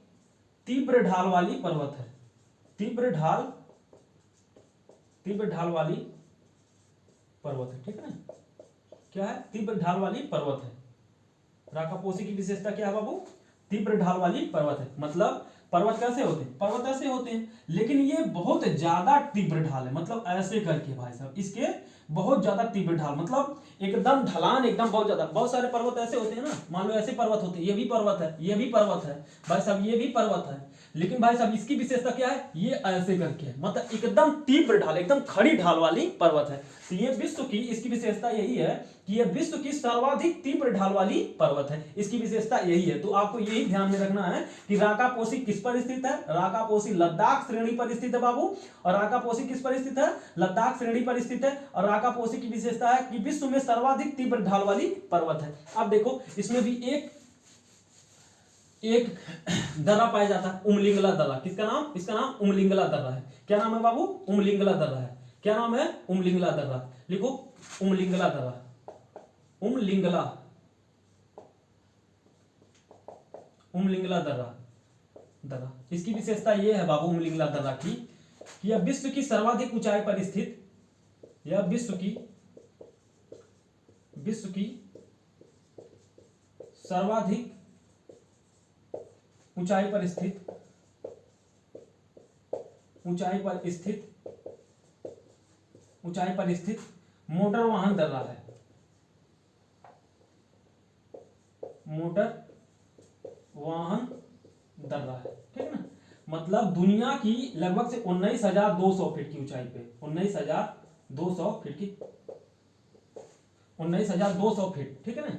तीव्र ढाल वाली पर्वत है। तीव्र ढाल वाली पर्वत है, ठीक है ना। क्या है, तीव्र ढाल वाली पर्वत है। राका पोसी की विशेषता क्या है बाबू, तीव्र ढाल वाली पर्वत है। मतलब पर्वत कैसे होते हैं, पर्वत ऐसे होते हैं, लेकिन ये बहुत ज्यादा तीव्र ढाल है। मतलब ऐसे करके भाई साहब, इसके बहुत ज्यादा तीव्र ढाल, मतलब एकदम ढलान, एकदम बहुत ज्यादा। बहुत सारे पर्वत ऐसे होते हैं ना, मान लो ऐसे पर्वत होते हैं, ये भी पर्वत है, ये भी पर्वत है भाई साहब, ये भी पर्वत है, लेकिन भाई साहब इसकी विशेषता क्या है, ये ऐसे करके है, मतलब एकदम तीव्र ढाल, एकदम खड़ी ढाल वाली पर्वत है। तो ये विश्व की, इसकी विशेषता यही है कि ये विश्व की सर्वाधिक तीव्र ढाल वाली पर्वत है। इसकी विशेषता यही है। तो आपको यही ध्यान में रखना है कि राका पोसी किस पर स्थित है, राका पोसी लद्दाख श्रेणी पर स्थित है बाबू। और राका पोसी किस पर स्थित है, लद्दाख श्रेणी पर स्थित है। और राका पोसी की विशेषता है कि विश्व में सर्वाधिक तीव्र ढाल वाली पर्वत है। अब देखो इसमें भी एक दर्रा पाया जाता है, उमलिंगला दर्रा। किसका नाम, इसका नाम उमलिंगला दर्रा है। क्या नाम है बाबू, उमलिंगला दर्रा है। क्या नाम है, उमलिंगला दर्रा। लिखो उमलिंगला दर्रा, उमलिंगला दर्रा। इसकी विशेषता यह है बाबू उमलिंगला दर्रा की, यह विश्व की सर्वाधिक ऊंचाई पर स्थित, यह विश्व की सर्वाधिक ऊंचाई पर स्थित मोटर वाहन दर्रा है। मोटर वाहन दर्रा है, ठीक है ना। मतलब दुनिया की लगभग से 19,200 फीट की ऊंचाई पे, 19,200 फीट की, 19,200 फीट, ठीक है ना।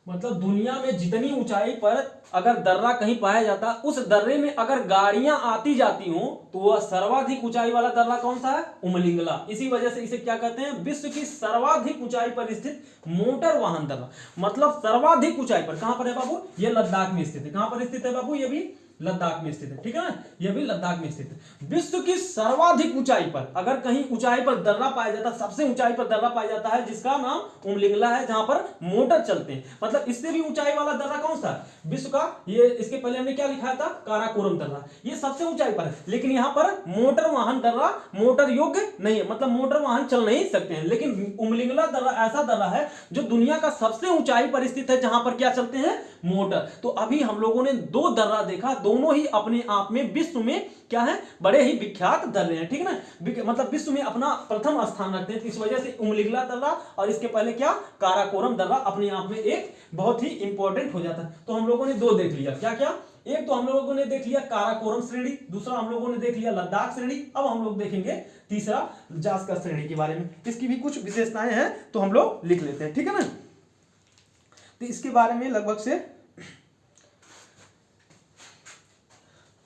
मतलब दुनिया में जितनी ऊंचाई पर अगर दर्रा कहीं पाया जाता, उस दर्रे में अगर गाड़ियां आती जाती हो, तो वह सर्वाधिक ऊंचाई वाला दर्रा कौन सा है, उमलिंगला। इसी वजह से इसे क्या कहते हैं, विश्व की सर्वाधिक ऊंचाई पर स्थित मोटर वाहन दर्रा। मतलब सर्वाधिक ऊंचाई पर कहां पर है बाबू, यह लद्दाख में स्थित है। कहां पर स्थित है बाबू, यह भी लद्दाख में स्थित है, ठीक है ना। यह भी लद्दाख में स्थित है। विश्व की सर्वाधिक ऊंचाई पर अगर कहीं ऊंचाई पर दर्रा पाया जाता, सबसे ऊंचाई पर दर्रा पाया जाता है जिसका नाम उमलिंगला है, जहां पर मोटर चलते हैं। मतलब इससे भी ऊंचाई वाला दर्रा कौन सा है विश्व का, ये इसके पहले हमने क्या लिखा था, काराकोरम दर्रा। ये सबसे ऊंचाई पर है, लेकिन यहां पर मोटर वाहन दर्रा मोटर योग्य नहीं है, मतलब मोटर वाहन चल नहीं सकते हैं। लेकिन उमलिंगला दर्रा ऐसा दर्रा है जो दुनिया का सबसे ऊंचाई पर स्थित है, जहां पर क्या चलते हैं, मोटर। तो अभी हम लोगों ने दो दर्रा देखा, दोनों ही अपने आप में विश्व में क्या है, बड़े ही विख्यात दर्रे हैं, ठीक है ना, मतलब विश्व में अपना प्रथम स्थान रखते हैं। तो इस वजह से उमलिगला दर्रा और इसके पहले क्या काराकोरम दर्रा अपने आप में एक बहुत ही इंपॉर्टेंट हो जाता है। तो हम लोगों ने दो देख लिया, क्या क्या, एक तो हम लोगों ने देख लिया काराकोरम श्रेणी, दूसरा हम लोगों ने देख लिया लद्दाख श्रेणी। अब हम लोग देखेंगे तीसरा जास्कर श्रेणी के बारे में। इसकी भी कुछ विशेषताएं हैं तो हम लोग लिख लेते हैं, ठीक है ना। तो इसके बारे में लगभग से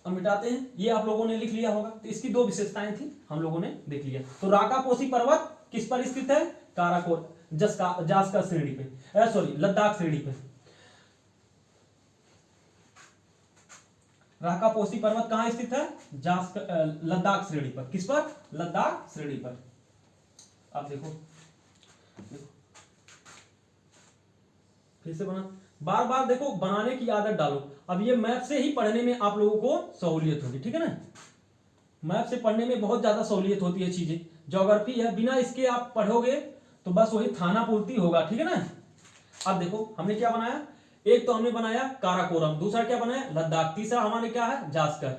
हम मिटाते हैं, ये आप लोगों ने लिख लिया होगा। तो इसकी दो विशेषताएं थी, हम लोगों ने देख लिया। तो राकापोसी पर्वत किस पर स्थित है, काराकोर जास्कर श्रेणी पे, सॉरी लद्दाख श्रेणी पे। राकापोसी पर्वत कहां स्थित है, लद्दाख श्रेणी पर। किस पर, लद्दाख श्रेणी पर। आप देखो फिर से बना, बार बार देखो बनाने की आदत डालो। अब ये मैप से ही पढ़ने में आप लोगों को सहूलियत होगी, ठीक है ना। मैप से पढ़ने में बहुत ज्यादा सहूलियत होती है चीजें। ज्योग्राफी है, बिना इसके आप पढ़ोगे तो बस वही थाना पूर्ति होगा, ठीक है ना। अब देखो हमने क्या बनाया, एक तो हमने बनाया काराकोरम, दूसरा क्या बनाया लद्दाख, तीसरा हमारे क्या है जास्कर।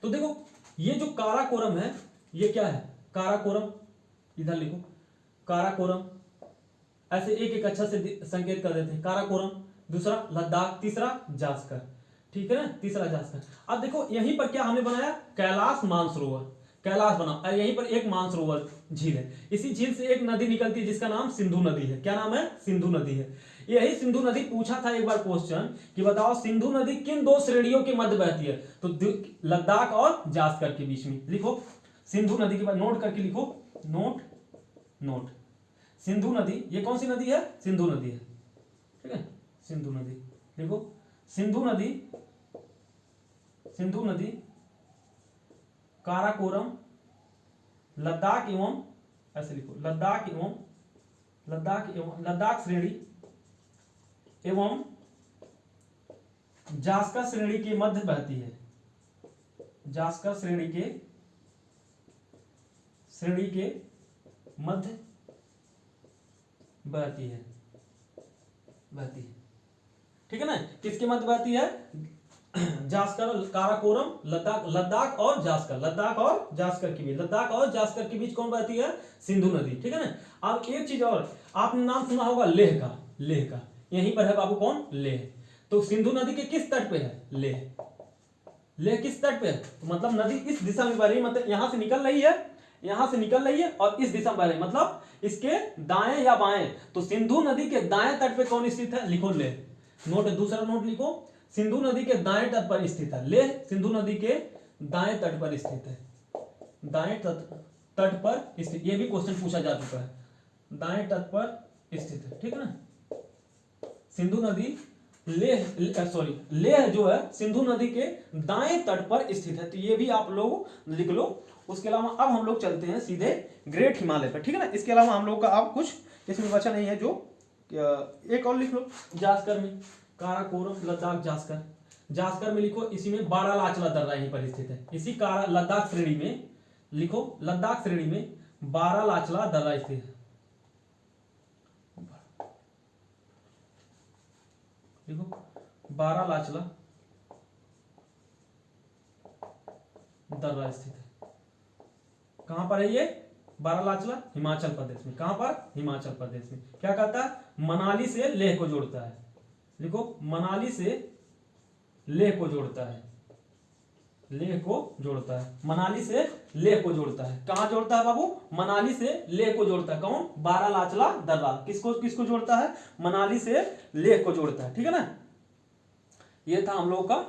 तो देखो ये जो काराकोरम है ये क्या है, काराकोरम, इधर लिखो काराकोरम, ऐसे एक एक अच्छा से संकेत कर देते हैं। काराकोरम, दूसरा लद्दाख, तीसरा जास्कर, ठीक है ना, तीसरा जास्कर। अब देखो यहीं पर क्या हमने बनाया कैलाश मानसरोवर, कैलाश बना, और यहीं पर एक मानसरोवर झील है। इसी झील से एक नदी निकलती है जिसका नाम सिंधु नदी है। क्या नाम है, सिंधु नदी है। यही सिंधु नदी पूछा था एक बार क्वेश्चन कि बताओ सिंधु नदी किन दो श्रेणियों के मध्य बहती है, तो लद्दाख और जास्कर के बीच में। लिखो सिंधु नदी के बाद नोट करके लिखो, नोट नोट सिंधु नदी, ये कौन सी नदी है, सिंधु नदी है, ठीक है, सिंधु नदी। देखो सिंधु नदी, सिंधु नदी काराकोरम लद्दाख एवं, ऐसे लिखो लद्दाख एवं लद्दाख श्रेणी एवं जास्कर श्रेणी के मध्य बहती है, जास्कर श्रेणी के मध्य बहती है, ठीक है ना। किसके मध्य बहती है, जास्कर, काराकोरम, लद्दाख और जास्कर, लद्दाख और जास्कर के बीच, लद्दाख और जास्कर के बीच कौन बहती है, सिंधु नदी, ठीक है ना। अब एक चीज और, आपने नाम सुना होगा लेह का, लेह का यहीं पर है बाबू, कौन, लेह। तो सिंधु नदी के किस तट पे है, लेह, लेह किस तट पे है, तो मतलब नदी इस दिशा में बह रही है, मतलब यहां से निकल रही है, यहां से निकल रही है और इस दिशा में बह रही है, मतलब इसके दाएं या बाएं। तो सिंधु नदी के दाएं तट पे कौन स्थित है, लिखो लेह। नोट, दूसरा नोट लिखो, सिंधु नदी के दाएं तट पर स्थित है लेह, सिंधु नदी के दाएं तट पर स्थित है, दाएं तट पर स्थित, ये भी क्वेश्चन पूछा जा चुका है, दाएं तट पर स्थित है, ठीक है ना। सिंधु नदी लेह, सॉरी लेह जो है सिंधु नदी के दाएं तट पर स्थित है। तो ये भी आप लोग लिख लो। उसके अलावा अब हम लोग चलते हैं सीधे ग्रेट हिमालय पर, ठीक है ना। इसके अलावा हम लोग का अब कुछ इसमें बचा नहीं है, जो एक और लिख लो जास्कर में, काराकोरम लद्दाख जास्कर, जास्कर में लिखो इसी में बारालाचला दर्रा यहीं पर स्थित है, इसी लद्दाख श्रेणी में लिखो, लद्दाख श्रेणी में बारालाचला दर्रा स्थित है, लिखो बारालाचला दर्रा स्थित है। कहां पर है ये, बारालाचला, हिमाचल प्रदेश में। कहां पर, हिमाचल प्रदेश में। क्या कहता है, मनाली से लेह को जोड़ता है, लिखो मनाली से लेह को जोड़ता है, लेह को जोड़ता है, मनाली से लेह को जोड़ता है। कहां जोड़ता है बाबू, मनाली से लेह को जोड़ता है, कौन, बारालाचला दर्रा। किसको किसको जोड़ता है, मनाली से लेह को जोड़ता है, ठीक है ना। ये था हम लोग का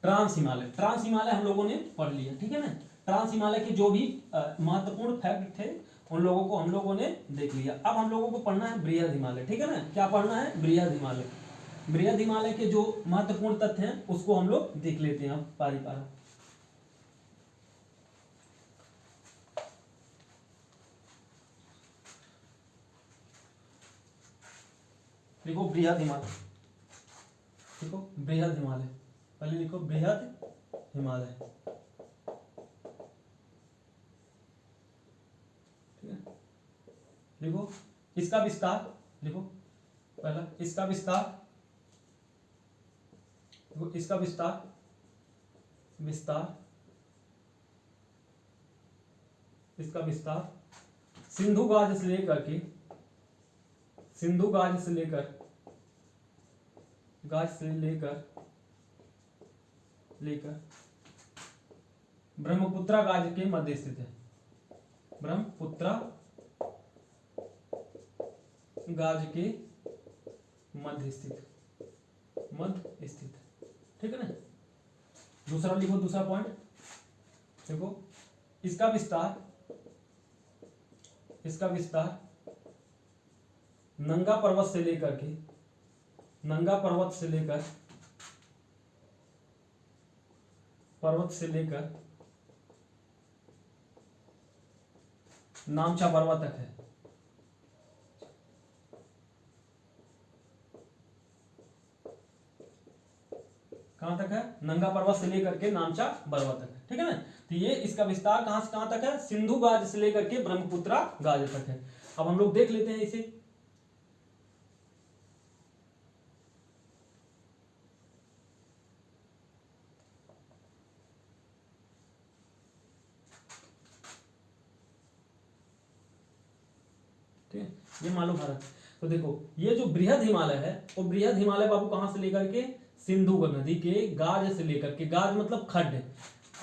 ट्रांस हिमालय। ट्रांस हिमालय हम लोगों ने पढ़ लिया, ठीक है ना। ट्रांस हिमालय के जो भी महत्वपूर्ण फैक्ट थे उन लोगों को हम लोगों ने देख लिया। अब हम लोगों को पढ़ना है बृहद हिमालय, ठीक है ना। क्या पढ़ना है, बृहद हिमालय। बृहद हिमालय के जो महत्वपूर्ण तथ्य हैं उसको हम लोग देख लेते हैं अब पारी पारा। लिखो बृहद हिमालय, लिखो बृहद हिमालय, पहले लिखो बृहद हिमालय, ठीक है। लिखो इसका विस्तार, लिखो पहला इसका विस्तार, इसका विस्तार विस्तार इसका विस्तार सिंधु गाज से लेकर के, सिंधु गाज से लेकर, गाज से लेकर लेकर ब्रह्मपुत्रा गाज के मध्य स्थित है, ब्रह्मपुत्रा गाज के मध्य स्थित, मध्य स्थित, ठीक है ना। दूसरा लिखो, दूसरा पॉइंट देखो, इसका विस्तार, इसका विस्तार नंगा पर्वत से लेकर के, नंगा पर्वत से लेकर, पर्वत से लेकर नामचा बरवा तक है। कहां तक है? नंगा पर्वत से लेकर के नामचा बरवा तक है, ठीक है ना। तो ये इसका विस्तार कहां से कहां तक है? सिंधु गाज से लेकर के ब्रह्मपुत्रा गाज तक है। अब हम लोग देख लेते हैं इसे। ठीक है, ये मालूम भारत। तो देखो ये जो बृहद हिमालय है, वो बृहद हिमालय बाबू कहां से लेकर के? सिंधु नदी के गाज से लेकर के, गाज मतलब खड्ड,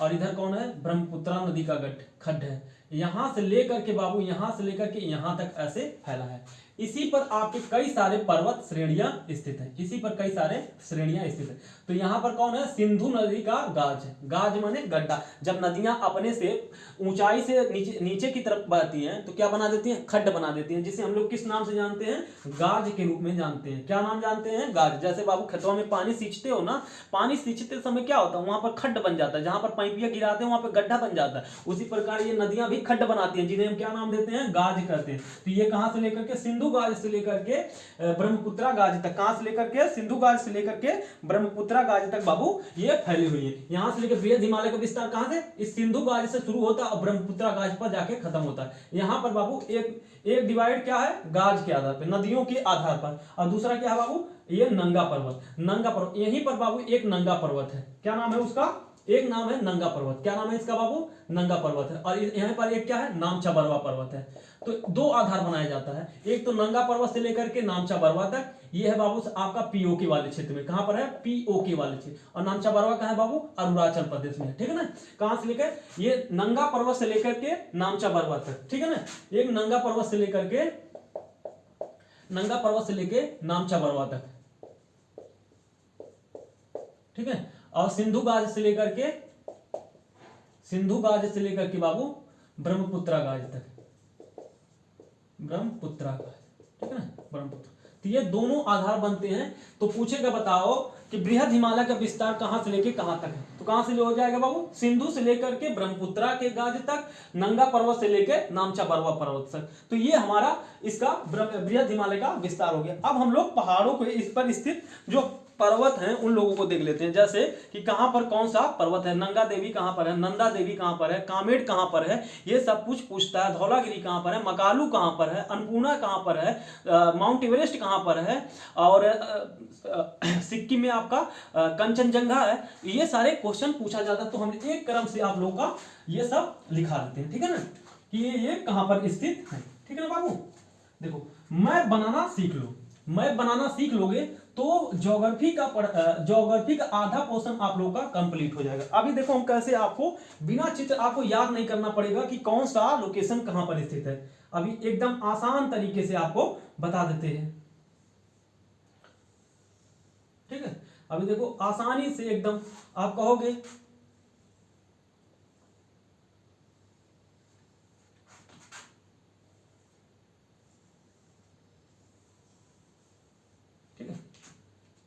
और इधर कौन है? ब्रह्मपुत्रा नदी का खड्ड है। यहां से लेकर के बाबू, यहां से लेकर के यहां तक ऐसे फैला है। इसी पर आपके कई सारे पर्वत श्रेणियां स्थित हैं, इसी पर कई सारे श्रेणियां स्थित हैं। तो यहाँ पर कौन है? सिंधु नदी का गाज है। गाज माने गड्ढा। जब नदियां अपने से ऊंचाई से नीचे की तरफ बहती हैं तो क्या बना देती हैं? खड्ड बना देती हैं, जिसे हम लोग किस नाम से जानते हैं? गाज के रूप में जानते हैं। क्या नाम जानते हैं? गाज। जैसे बाबू खेतों में पानी सींचते हो ना, पानी सींचते समय क्या होता है? वहां पर खड्ड बन जाता है, जहां पर पाइपियां गिराते हैं वहां पर गड्ढा बन जाता है। उसी प्रकार ये नदियां भी खड्ड बनाती हैं, जिन्हें हम क्या नाम देते हैं? गाज कहते हैं। तो ये कहां से लेकर के? सिंधु गाज से लेकर के ब्रह्मपुत्रा गाज तक। कहां से लेकर के? सिंधु गाज से लेकर के ब्रह्मपुत्रा गाज तक बाबू ये फैली हुई है। यहां से लेकर बृहद हिमालय का विस्तार कहां से? इस सिंधु गाज से शुरू होता है और ब्रह्मपुत्रा गाज पर जाके खत्म होता है। यहां पर बाबू एक डिवाइड क्या है? गाज के आधार पर, नदियों के आधार पर। और दूसरा क्या है बाबू? ये नंगा पर्वत। नंगा पर्वत, यहीं पर बाबू एक नंगा पर्वत है। क्या नाम है उसका? एक नाम है नंगा पर्वत। क्या नाम है इसका बाबू? नंगा पर्वत है। और यहाँ पर एक क्या है? नामचा बरवा पर्वत है। तो दो आधार बनाया जाता है, एक तो नंगा पर्वत से लेकर के नामचा बरवा तक। ये है बाबू आपका पीओके वाले क्षेत्र में। कहां पर है? पीओके वाले क्षेत्र। और नामचा बरवा कहां है बाबू? अरुणाचल प्रदेश में, ठीक है ना। कहां से लेकर? ये नंगा पर्वत से लेकर के नामचा बरवा तक, ठीक है ना। एक नंगा पर्वत से लेकर के, नंगा पर्वत से लेकर नामचा बरवा तक, ठीक है। और सिंधु गाज से लेकर के, सिंधु गाज से लेकर के बाबू ब्रह्मपुत्रा गाज तक, ब्रह्मपुत्रा गाज, ठीक है ना, ब्रह्मपुत्र। तो ये दोनों आधार बनते हैं। तो पूछेगा बताओ कि बृहद हिमालय का विस्तार कहां से लेकर कहां तक है? तो कहां से हो जाएगा बाबू? सिंधु से लेकर के ब्रह्मपुत्रा के गाज तक, नंगा पर्वत से लेकर नामचा बरवा पर्वत तक। तो ये हमारा इसका बृहद हिमालय का विस्तार हो गया। अब हम लोग पहाड़ों को, इस पर स्थित जो पर्वत हैं उन लोगों को देख लेते हैं। जैसे कि कहां पर कौन सा पर्वत है, नंगा देवी कहां पर है, नंदा देवी कहां पर है, कामेट कहां पर है, ये सब कुछ पूछता है। धौलागिरी कहां पर है, मकालू कहां पर है, अन्नपूर्णा कहां पर है, माउंट एवरेस्ट कहां पर है, और सिक्किम में आपका कंचनजंगा है। ये सारे क्वेश्चन पूछा जाता है। तो हम एक क्रम से आप लोगों का ये सब लिखा देते हैं, ठीक है ना, कि ये कहां पर स्थित है, ठीक है ना बाबू। देखो मैप बनाना सीख लो, मैप बनाना सीख लोगे तो ज्योग्राफी का आधा पोर्शन आप लोगों का कंप्लीट हो जाएगा। अभी देखो हम कैसे आपको बिना चित्र आपको याद नहीं करना पड़ेगा कि कौन सा लोकेशन कहां पर स्थित है। अभी एकदम आसान तरीके से आपको बता देते हैं, ठीक है। अभी देखो आसानी से एकदम आप कहोगे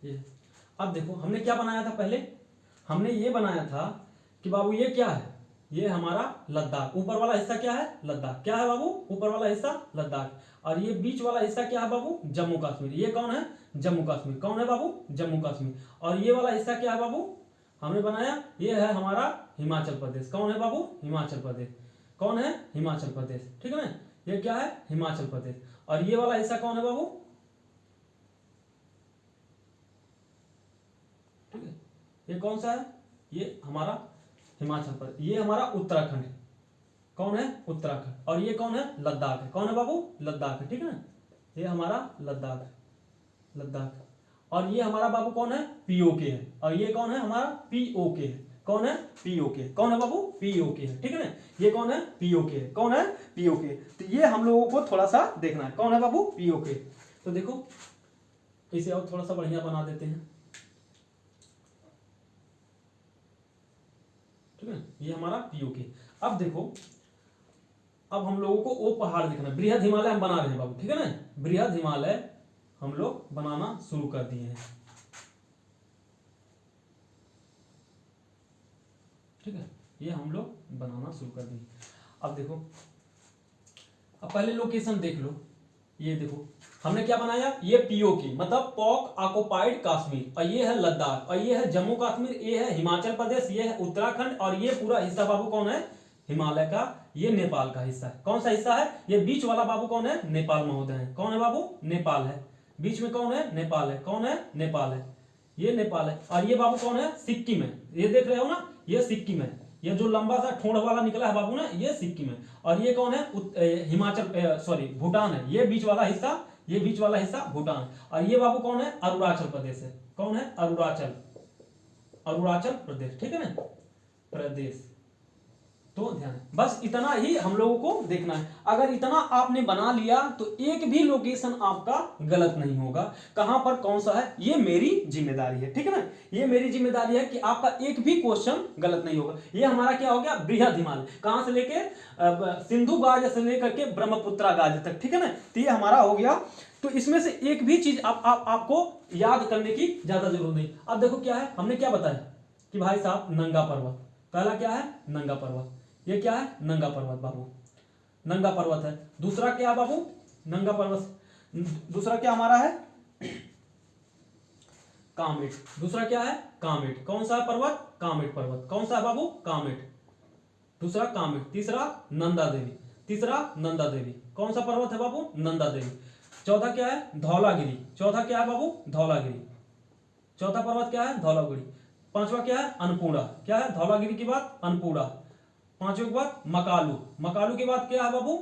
ये। अब देखो हमने क्या बनाया था पहले? हमने ये बनाया था कि बाबू ये क्या है? ये हमारा लद्दाख। ऊपर वाला हिस्सा क्या है? लद्दाख। क्या है बाबू? ऊपर वाला हिस्सा लद्दाख। और ये बीच वाला हिस्सा क्या है बाबू? जम्मू कश्मीर। ये कौन है? जम्मू कश्मीर। कौन है बाबू? जम्मू कश्मीर। और ये वाला हिस्सा क्या है बाबू? हमने बनाया, ये है हमारा हिमाचल प्रदेश। कौन है बाबू? हिमाचल प्रदेश। कौन है? हिमाचल प्रदेश, ठीक है ना। ये क्या है? हिमाचल प्रदेश। और ये वाला हिस्सा कौन है बाबू? ये कौन सा है, ये हमारा हिमाचल प्रदेश, ये हमारा उत्तराखंड है, कौन है, उत्तराखंड। और ये कौन है, लद्दाख है, कौन है बाबू, लद्दाख है, ठीक है ना, ये हमारा लद्दाख है, लद्दाख। और ये हमारा बाबू कौन है, पीओके है, और ये कौन है हमारा, पीओके है, कौन है, पीओके, कौन है बाबू, पीओके है, ठीक है ना, ये कौन है, पीओके है, कौन है, पीओके। तो ये हम लोगों को थोड़ा सा देखना है, कौन है बाबू, पीओके। तो देखो इसे और थोड़ा सा बढ़िया बना देते हैं, ठीक है, ये हमारा पीओके। अब देखो, अब हम लोगों को वो पहाड़ देखना है, बृहद हिमालय हम बना रहे हैं बाबू, ठीक है ना, बृहद हिमालय हम लोग बनाना शुरू कर दिए हैं, ठीक है, ये हम लोग बनाना शुरू कर दिए। अब देखो, अब पहले लोकेशन देख लो, ये देखो हमने क्या बनाया, ये पीओके मतलब पॉक ऑक्युपाइड कश्मीर, और ये है लद्दाख, और ये है जम्मू कश्मीर, ये है हिमाचल प्रदेश, ये है उत्तराखंड, और ये पूरा हिस्सा बाबू कौन है, हिमालय का, ये नेपाल का हिस्सा है। कौन सा हिस्सा है, ये बीच वाला बाबू कौन है, नेपाल महोदय है, कौन है बाबू, नेपाल है, बीच में कौन है, नेपाल है, कौन है, नेपाल है, ये नेपाल है। और ये बाबू कौन है, सिक्किम है, ये देख रहे हो ना, ये सिक्किम है, ये जो लंबा सा ठोड़ वाला निकला है बाबू ना, ये सिक्किम है। और ये कौन है, हिमाचल सॉरी भूटान है, ये बीच वाला हिस्सा, ये बीच वाला हिस्सा भूटान। और ये बाबू कौन है, अरुणाचल प्रदेश है, कौन है, अरुणाचल, अरुणाचल प्रदेश, ठीक है ना, प्रदेश। तो ध्यान, बस इतना ही हम लोगों को देखना है। अगर इतना आपने बना लिया तो एक भी लोकेशन आपका गलत नहीं होगा, कहां पर कौन सा है, ये मेरी जिम्मेदारी है, ठीक है ना, ये मेरी जिम्मेदारी है कि आपका एक भी क्वेश्चन गलत नहीं होगा। ये हमारा क्या हो गया, बृहद हिमालय, कहां से लेके सिंधु गाज से लेकर के ब्रह्मपुत्रा गाज तक, ठीक है ना, तो ये हमारा हो गया। तो इसमें से एक भी चीज आपको याद करने की ज्यादा जरूरत नहीं। अब देखो क्या है, हमने क्या बताया कि भाई साहब नंगा पर्वत, पहला क्या है, नंगा पर्वत, ये क्या है, नंगा पर्वत बाबू, नंगा पर्वत है। दूसरा क्या है बाबू, नंगा पर्वत, दूसरा क्या हमारा है, कामेट, दूसरा क्या है, कामेट, कौन सा पर्वत, कामेट पर्वत, कौन सा है बाबू, कामेट, दूसरा कामेट। तीसरा नंदा देवी, तीसरा नंदा देवी, कौन सा पर्वत है बाबू, नंदा देवी। चौथा क्या है, धौलागिरी, चौथा क्या है बाबू, धौलागिरी, चौथा पर्वत क्या है, धौलागिरी। पांचवा क्या है, अन्नपूर्णा, क्या है, धौलागिरी के बाद अन्नपूर्णा। पांचवे के बाद मकालू, मकालू के बाद क्या है बाबू,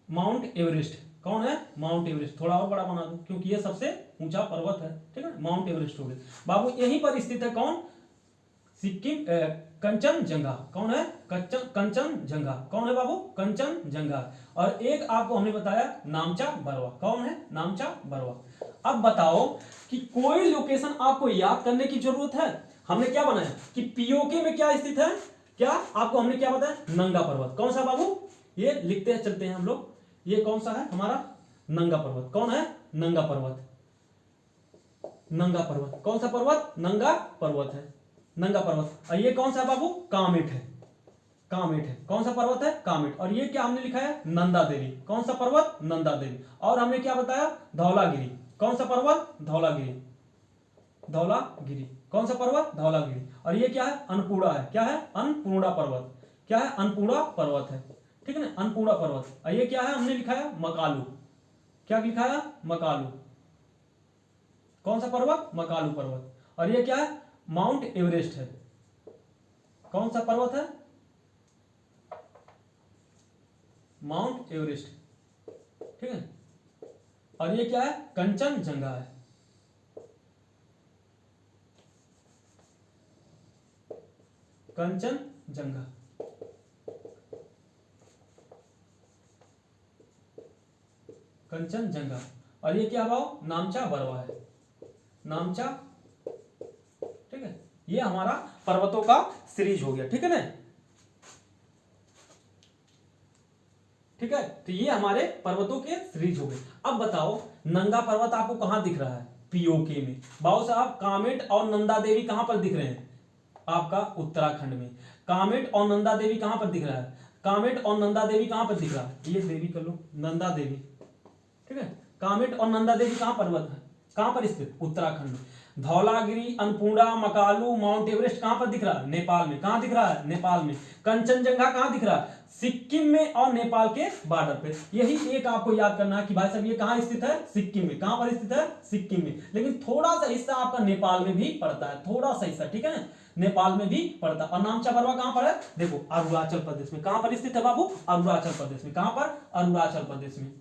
माउंट एवरेस्ट, कौन है, माउंट एवरेस्ट। थोड़ा और बड़ा बना दूं क्योंकि ये सबसे ऊंचा पर्वत है, ठीक है, माउंट एवरेस्ट हो गया बाबू। यहीं पर स्थित है कौन, सिक्किम, कंचनजंगा, कौन है, कंचनजंगा, कौन है बाबू, कंचनजंगा। और एक आपको हमने बताया नामचा बरवा, कौन है, नामचा बरवा। अब बताओ कि कोई लोकेशन आपको याद करने की जरूरत है। हमने क्या बनाया कि पीओके में क्या स्थित है, क्या आपको हमने क्या बताया, नंगा पर्वत, कौन सा बाबू, ये लिखते हैं चलते हैं हम लोग, ये कौन सा है हमारा, नंगा पर्वत, कौन है, नंगा पर्वत, नंगा पर्वत, कौन सा पर्वत, नंगा पर्वत है, नंगा पर्वत। और ये कौन सा बाबू, कामेट है, कामेट है, कौन सा पर्वत है, कामेट। और ये क्या हमने लिखा है, नंदा देवी, कौन सा पर्वत, नंदा देवी। और हमने क्या बताया, धौलागिरी, कौन सा पर्वत, धौलागिरी, धौलागिरी, कौन सा पर्वत, धौलागिरी। और ये क्या है, अन्नपूर्णा है, क्या है, अन्नपूर्णा पर्वत, क्या है, अन्नपूर्णा पर्वत है, ठीक है ना, अन्नपूर्णा पर्वत। और ये क्या है, हमने लिखा है मकालू, क्या लिखा है, मकालू, कौन सा पर्वत, मकालू पर्वत। और ये क्या है, माउंट एवरेस्ट है, कौन सा पर्वत है, माउंट एवरेस्ट, ठीक है। और ये क्या है, कंचनजंगा है, कंचनजंगा, कंचनजंगा। और ये क्या भाव, नामचा बरवा है, नामचा, ठीक है। ये हमारा पर्वतों का सीरीज हो गया, ठीक है ना, ठीक है। तो ये हमारे पर्वतों के सीरीज हो गए। अब बताओ नंगा पर्वत आपको कहां दिख रहा है, पीओके में। बाबू साहब कामेट और नंदा देवी कहां पर दिख रहे हैं, आपका उत्तराखंड में। कामेट और नंदा देवी कहां पर दिख रहा है, कामेट और नंदा देवी कहां पर दिख रहा है, ये देवी कर लो, नंदा देवी, ठीक है। कामेट और नंदा देवी कहां पर्वत है, कहां पर स्थित, उत्तराखंड में। धौलागिरी, अन्नपूर्णा, मकालू, माउंट एवरेस्ट कहां पर दिख रहा है, नेपाल में, कहां दिख रहा है, नेपाल में। कंचनजंगा कहां दिख रहा है, सिक्किम में और नेपाल के बॉर्डर पे। यही एक आपको याद करना है कि भाई साहब ये कहां स्थित है, सिक्किम में। कहां पर स्थित है, सिक्किम में, लेकिन थोड़ा सा हिस्सा आपका नेपाल में भी पड़ता है, थोड़ा सा हिस्सा, ठीक है ना। नेपाल में भी पड़ता है। और नामचा बरवा कहां पर है, देखो अरुणाचल प्रदेश में। कहां पर स्थित है बाबू, अरुणाचल प्रदेश में। कहां पर, अरुणाचल प्रदेश में,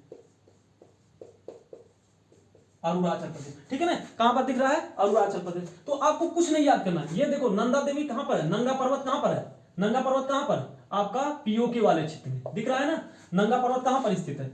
अरुणाचल प्रदेश, ठीक है ना। कहां पर दिख रहा है, अरुणाचल प्रदेश। तो आपको कुछ नहीं याद करना, ये देखो नंदा देवी कहां पर है, नंगा पर्वत कहां पर है, नंगा पर्वत कहां पर, आपका पीओके वाले क्षेत्र में दिख रहा है ना। नंगा पर्वत कहां पर स्थित है,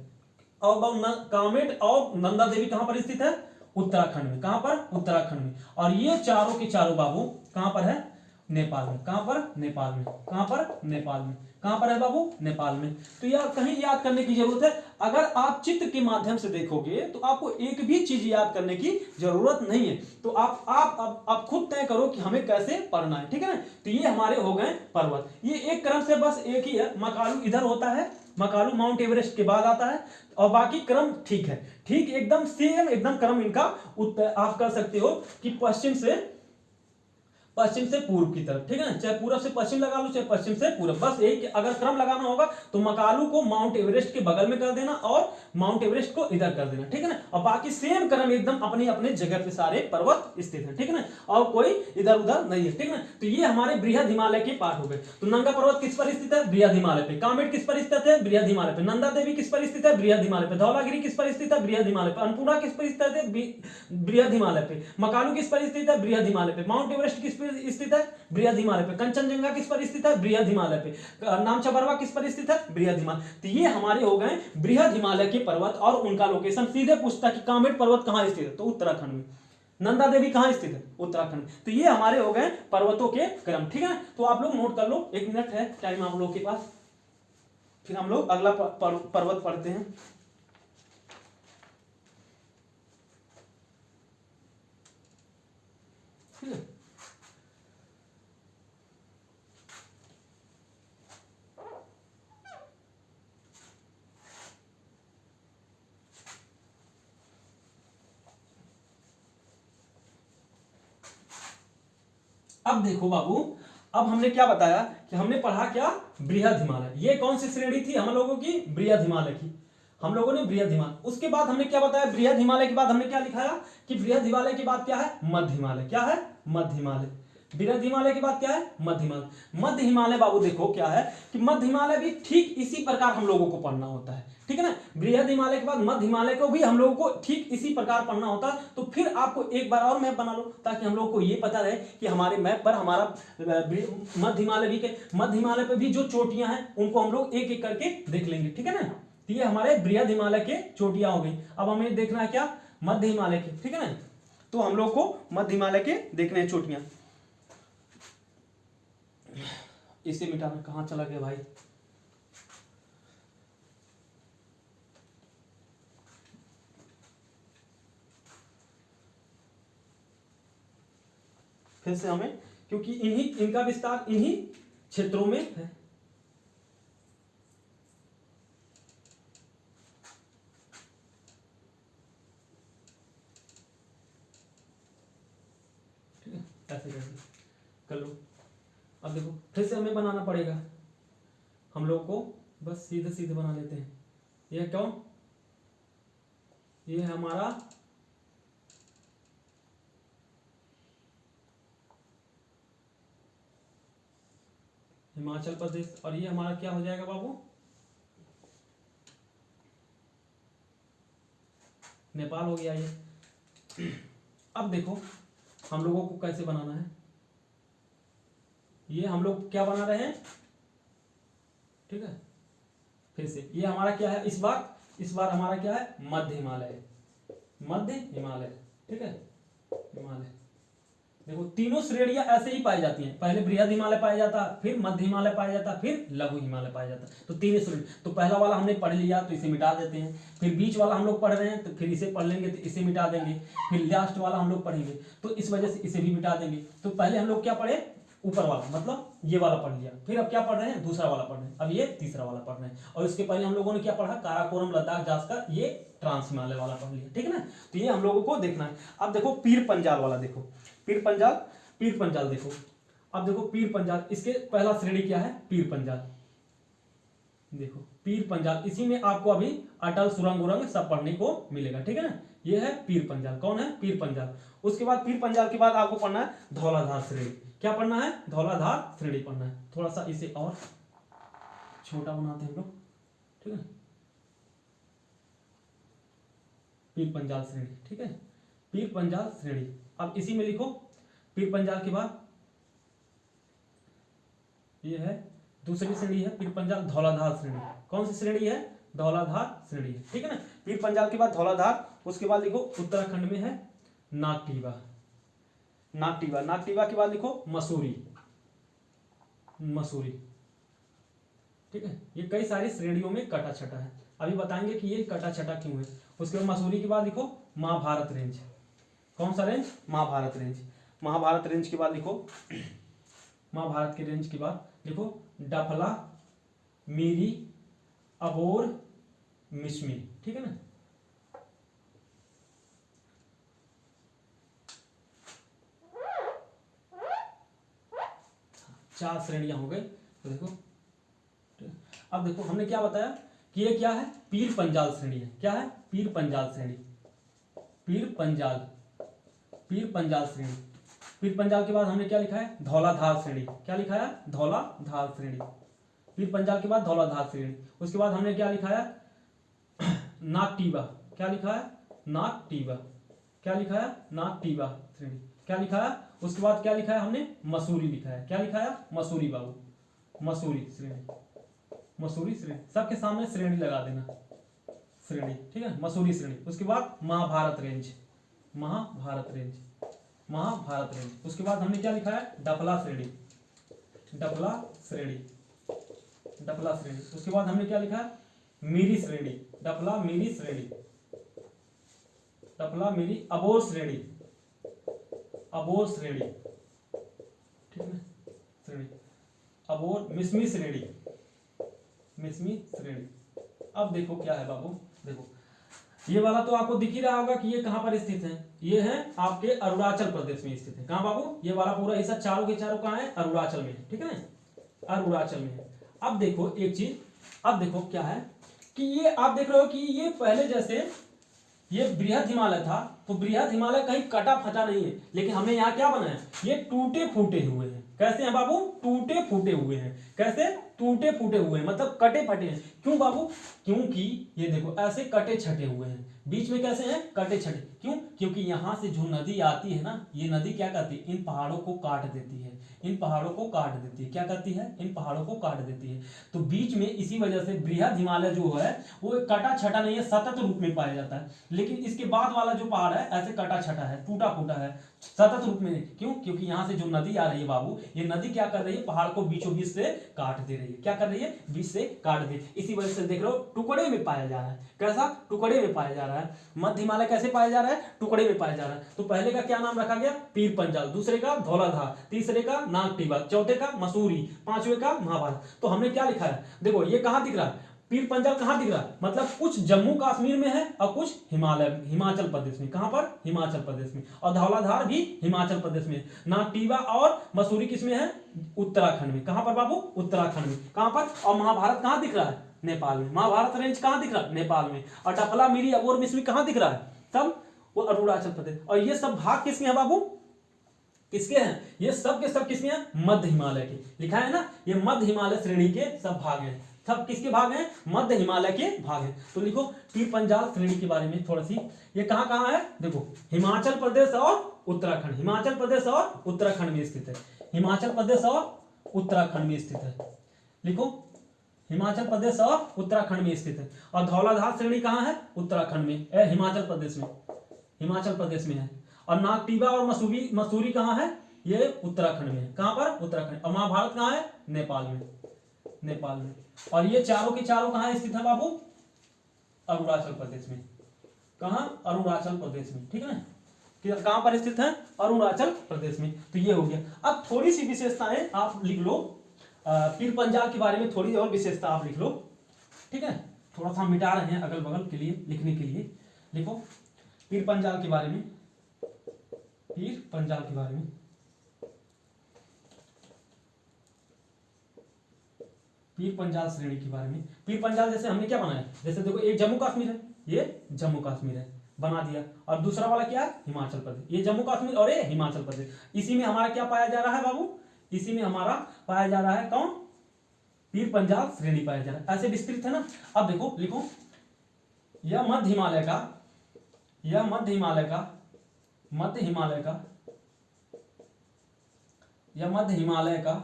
और कामेट और नंदा देवी कहां पर स्थित है, उत्तराखंड में। कहां पर, उत्तराखंड में। और ये चारों के चारों बाबू कहां पर है, नेपाल में। कहां पर, नेपाल में। कहां पर, नेपाल में। कहां पर है बाबू, नेपाल में। तो यार कहीं याद करने की जरूरत है, अगर आप चित्र के माध्यम से देखोगे तो आपको एक भी चीज याद करने की जरूरत नहीं है। तो आप खुद तय करो कि हमें कैसे पढ़ना है, ठीक है ना। तो ये हमारे हो गए पर्वत। ये एक क्रम से बस एक ही है, मकालू इधर होता है, मकालू माउंट एवरेस्ट के बाद आता है, और बाकी क्रम ठीक है, ठीक एकदम सेम एकदम क्रम इनका। आप कर सकते हो कि पश्चिम से पूर्व की तरफ, ठीक है ना। चाहे पूरब से पश्चिम लगा लो, चाहे पश्चिम से पूर्व, बस एक अगर क्रम लगाना होगा तो मकालू को माउंट एवरेस्ट के बगल में कर देना और माउंट एवरेस्ट को इधर कर देना, ठीक है ना। और बाकी सेम क्रम एकदम अपनी अपने जगह पे सारे पर्वत स्थित है, ठीक है ना, और कोई इधर उधर नहीं है, ठीक है ना। तो ये हमारे बृहद हिमालय के पार्ट हो गए। तो नंगा पर्वत किस पर स्थित है, बृहद हिमालय पे। कामेट किस पर स्थित है, बृहद हिमालय पे। नंदा देवी किस पर स्थित है, बृहद हिमालय पे। धौलागिरी किस पर स्थित है, बृहद हिमालय पे। अन्नपूर्णा किस पर स्थित है, बृहद हिमालय पे। मकालू किस पर स्थित है, बृहद हिमालय पे। माउंट एवरेस्ट किस पर स्थित है, बृहद हिमालय पे। कंचनजंगा किस पर स्थित है, बृहद हिमालय पे। नामचा बरवा किस पर स्थित है, बृहद हिमालय। तो ये हमारे हो गए बृहद हिमालय के पर्वत, और उनका लोकेशन सीधे पूछता कि कामेट पर्वत कहां स्थित है, तो उत्तराखंड में। नंदा देवी कहां स्थित है, उत्तराखंड। तो ये हमारे हो गए पर्वतों के क्रम, ठीक है। तो आप लोग नोट कर लो, 1 मिनट है टाइम आप लोगों के पास, फिर हम लोग अगला पर्वत पढ़ते हैं। ठीक है, अब देखो बाबू, अब हमने क्या बताया कि हमने पढ़ा क्या, बृहद हिमालय। ये कौन सी श्रेणी थी हम लोगों की, बृहद हिमालय की। हम लोगों ने बृहद हिमालय, उसके बाद हमने क्या बताया, बृहद हिमालय के बाद हमने क्या लिखाया कि बृहद हिमालय के बाद क्या है, मध्य हिमालय। क्या है, मध्य हिमालय। बृहद हिमालय के बाद क्या है, मध्य हिमालय। मध्य हिमालय बाबू देखो क्या है कि मध्य हिमालय भी ठीक इसी प्रकार हम लोगों को पढ़ना होता है, ठीक है ना। बृहद हिमालय के बाद मध्य हिमालय को भी हम लोगों को ठीक इसी प्रकार पढ़ना होता है। तो फिर आपको एक बार और मैप बना लो, ताकि हम लोगों को ये पता रहे कि हमारे मैप पर हमारा मध्य हिमालय भी के, मध्य हिमालय पे भी जो चोटियां हैं उनको हम लोग एक एक करके देख लेंगे, ठीक है ना। तो ये हमारे बृहद हिमालय के चोटियां हो गई। अब हमें देखना है क्या, मध्य हिमालय के, ठीक है ना। तो हम लोग को मध्य हिमालय के देखने हैं चोटियां। इसे मिटाना, कहां चला गया भाई। फिर से हमें, क्योंकि इनका विस्तार इन्हीं क्षेत्रों में है। ठीक है, ऐसे कैसे कर लो। अब देखो फिर से हमें बनाना पड़ेगा, हम लोग को बस सीधे सीधे बना लेते हैं। यह कौन, ये है हमारा हिमाचल प्रदेश, और ये हमारा क्या हो जाएगा बाबू, नेपाल हो गया ये। अब देखो हम लोगों को कैसे बनाना है, ये हम लोग क्या बना रहे हैं, ठीक है। फिर से ये हमारा क्या है, इस बार हमारा क्या है, मध्य हिमालय, मध्य हिमालय, ठीक है, हिमालय। देखो तीनों श्रेणियां ऐसे ही पाई जाती हैं, पहले बृहद हिमालय पाया जाता, फिर मध्य हिमालय पाया जाता, फिर लघु हिमालय पाया जाता। तो तीन श्रेणी। तो पहला वाला हमने पढ़ लिया तो इसे मिटा देते हैं, फिर बीच वाला हम लोग पढ़ रहे हैं तो फिर इसे पढ़ लेंगे तो इसे मिटा देंगे, फिर लास्ट वाला हम लोग पढ़ेंगे तो इस वजह से इसे भी मिटा देंगे। तो पहले हम लोग क्या पढ़े, ऊपर वाला, मतलब ये वाला पढ़ लिया, फिर अब क्या पढ़ रहे हैं, दूसरा वाला पढ़ रहे हैं, अब ये तीसरा वाला पढ़ रहे हैं। और इसके पहले हम लोगों ने क्या पढ़ा, काराकोरम, लद्दाख, जास्कर, ये ट्रांस हिमालय वाला पढ़ लिया, ठीक है ना। तो ये हम लोगों को देखना है। अब देखो पीर पंजाल वाला, देखो पीर पंजाल देखो। अब देखो पीर पंजाल, इसके पहला श्रेणी क्या है, पीर पंजाल। देखो पीर पंजाल, इसी में आपको अभी अटल, सुरंग उरंग सब पढ़ने को मिलेगा, ठीक है ना। ये है पीर पंजाल, कौन है, पीर पंजाल। उसके बाद पीर पंजाल के बाद आपको पढ़ना है धौलाधार श्रेणी। क्या पढ़ना है, धौलाधार श्रेणी पढ़ना है। थोड़ा सा इसे और छोटा बनाते हैं हम लोग, ठीक है, पीर पंजाल श्रेणी, ठीक है, पीर पंजाल श्रेणी। अब इसी में लिखो पीर पंजाल के बाद ये है दूसरी श्रेणी है पीर पंजाल धौलाधार श्रेणी। कौन सी श्रेणी है, धौलाधार श्रेणी है, ठीक है ना। पीर पंजाल के बाद धौलाधार, उसके बाद लिखो उत्तराखंड में है नागटीवा, नागटीवा, नागटीवा के बाद लिखो मसूरी, मसूरी, ठीक है। ये कई सारी श्रेणियों में कटा छटा है, अभी बताएंगे कि ये कटा छटा क्यों है। उसके बाद मसूरी के बाद लिखो महाभारत रेंज। कौन सा range, Mahabharat range. Mahabharat range के बाद लिखो, महाभारत के रेंज के बाद लिखो डफला, मीरी, अबोर, मिश्मी, ठीक है ना। चार श्रेणियां हो गई। तो देखो, अब देखो हमने क्या बताया कि ये क्या है, पीर पंजाल श्रेणी है। क्या है, पीर पंजाल श्रेणी, पीर पंजाल, पीर पंजाल श्रेणी। पीर पंजाल के बाद हमने क्या लिखा है, धौलाधार श्रेणी। क्या लिखा है, धौलाधार श्रेणी। पीर पंजाल के बाद धौलाधार श्रेणी। उसके बाद हमने क्या लिखा है, नागटीवा। क्या लिखा है, नागटीवा। क्या लिखा है, नागटीवा श्रेणी। क्या लिखा है, उसके बाद क्या लिखा है हमने, मसूरी लिखा है। क्या लिखा है, मसूरी बाबू, मसूरी श्रेणी, मसूरी श्रेणी। सबके सामने श्रेणी लगा देना, श्रेणी, ठीक है, मसूरी श्रेणी। उसके बाद Mahabharat range, Mahabharat range, Mahabharat range. उसके बाद हमने क्या लिखा है, डफला श्रेणी, डफला श्रेणी, डफला श्रेणी। उसके बाद हमने क्या लिखा है, मीरी श्रेणी, डफला मीरी श्रेणी, डफला मीरी। अबोर श्रेणी, अबोर श्रेणी, ठीक है, श्रेणी, अबोर। मिश्मी श्रेणी, मिश्मी श्रेणी। अब देखो क्या है बाबू, देखो ये वाला तो आपको दिख ही रहा होगा कि ये कहां पर स्थित है, ये है आपके अरुणाचल प्रदेश में स्थित है। कहां बाबू, ये वाला पूरा हिस्सा चारों के चारों कहां है, अरुणाचल में है, ठीक है ना, अरुणाचल में है। अब देखो एक चीज, अब देखो क्या है कि ये आप देख रहे हो कि ये पहले जैसे ये बृहद हिमालय था, तो बृहद हिमालय कहीं कटा फटा नहीं है, लेकिन हमने यहाँ क्या बनाया, ये टूटे फूटे हुए हैं। कैसे हैं बाबू, टूटे फूटे हुए हैं। कैसे, टूटे फूटे हुए हैं, मतलब कटे फटे हैं। क्यों बाबू, क्योंकि ये देखो ऐसे कटे छटे हुए हैं, बीच में कैसे हैं, कटे छटे। क्यों, क्योंकि यहाँ से जो नदी आती है ना, ये नदी क्या करती है, इन पहाड़ों को काट देती है, इन पहाड़ों को काट देती है। क्या करती है, इन पहाड़ों को काट देती है। तो बीच में इसी वजह से बृहद हिमालय जो है वो कटा छटा नहीं है, सतत रूप में पाया जाता है। लेकिन इसके बाद वाला जो पहाड़ है ऐसे कटा छटा है, टूटा फूटा है, सतत रूप में। क्यों, क्योंकि यहाँ से जो नदी आ रही है बाबू, ये नदी क्या कर रही है, पहाड़ को बीचों बीच से काट दे रही है। क्या कर रही है, बीच से काट दे। इसी वजह से देख रहे हो टुकड़े में पाया जा रहा है। कैसा, टुकड़े में पाया जा रहा है। मध्य हिमालय कैसे पाया जा रहा है, टुकड़े में पाया जा रहा है। तो पहले का क्या नाम रखा गया, पीर पंजाल, दूसरे का धौलाधार, तीसरे का नागटीवा, चौथे का मसूरी, पांचवे का महाभारत। तो हमने क्या लिखा है, देखो ये कहां दिख रहा है, पीर पंजाल कहां दिख रहा है, मतलब कुछ जम्मू कश्मीर में है और कुछ हिमाचल प्रदेश में। कहां पर, हिमाचल प्रदेश में। और धौलाधार भी हिमाचल प्रदेश में। नागटीवा और मसूरी किसमें है, उत्तराखंड में। कहां पर बाबू, उत्तराखंड में। कहां पर, और महाभारत कहां दिख रहा है, नेपाल में। महाभारत रेंज कहां दिख रहा है, नेपाल में। और डफला, मीरी, अबोर, मिश्मी कहां दिख रहा है, सब वो अरुणाचल प्रदेश। और ये सब भाग किसमें है बाबू, किसके हैं, ये सब के सब किसमें है, मध्य हिमालय के। लिखा है ना, ये मध्य हिमालय श्रेणी के सब भाग हैं। सब किसके भाग हैं, मध्य हिमालय के भाग हैं। तो लिखो पीर पंजाल श्रेणी के बारे में थोड़ा सी, ये कहां कहां है, देखो हिमाचल प्रदेश और उत्तराखंड, हिमाचल प्रदेश और उत्तराखंड में स्थित है। हिमाचल प्रदेश और उत्तराखंड में स्थित है। लिखो हिमाचल प्रदेश और उत्तराखंड में स्थित है। और धौलाधार श्रेणी कहां है, उत्तराखंड में, हिमाचल प्रदेश में, हिमाचल प्रदेश में है। और नागटीवा और मसूरी कहां है, ये उत्तराखंड में है। कहां पर, उत्तराखंड। और महाभारत कहां है, नेपाल में, नेपाल में। और ये चारों के चारों कहां स्थित है बाबू, अरुणाचल प्रदेश में। कहां, अरुणाचल प्रदेश में, ठीक है ना। कहां पर स्थित है, अरुणाचल प्रदेश में। तो ये हो गया। अब थोड़ी सी विशेषताएं आप लिख लो, पीर पंजाल के बारे में थोड़ी और विशेषता आप लिख लो, ठीक है। थोड़ा सा मिटा रहे हैं अगल बगल के लिए, लिखने के लिए। लिखो पीर पंजाल के बारे में, पीर पंजाल के बारे में, पीर पंजाल श्रेणी के बारे में। पीर पंजाल जैसे हमने क्या बनाया, जैसे देखो एक जम्मू कश्मीर है, ये जम्मू कश्मीर है, बना दिया। और दूसरा वाला क्या है, हिमाचल प्रदेश, ये जम्मू कश्मीर और ये हिमाचल प्रदेश। इसी में हमारा क्या पाया जा रहा है बाबू, इसी में हमारा पाया जा रहा है कौन, पीर पंजाल श्रेणी पाया जा रहा है। ऐसे विस्तृत है ना। अब देखो लिखो, यह मध्य हिमालय का, यह मध्य हिमालय का, मध्य हिमालय का, यह मध्य हिमालय का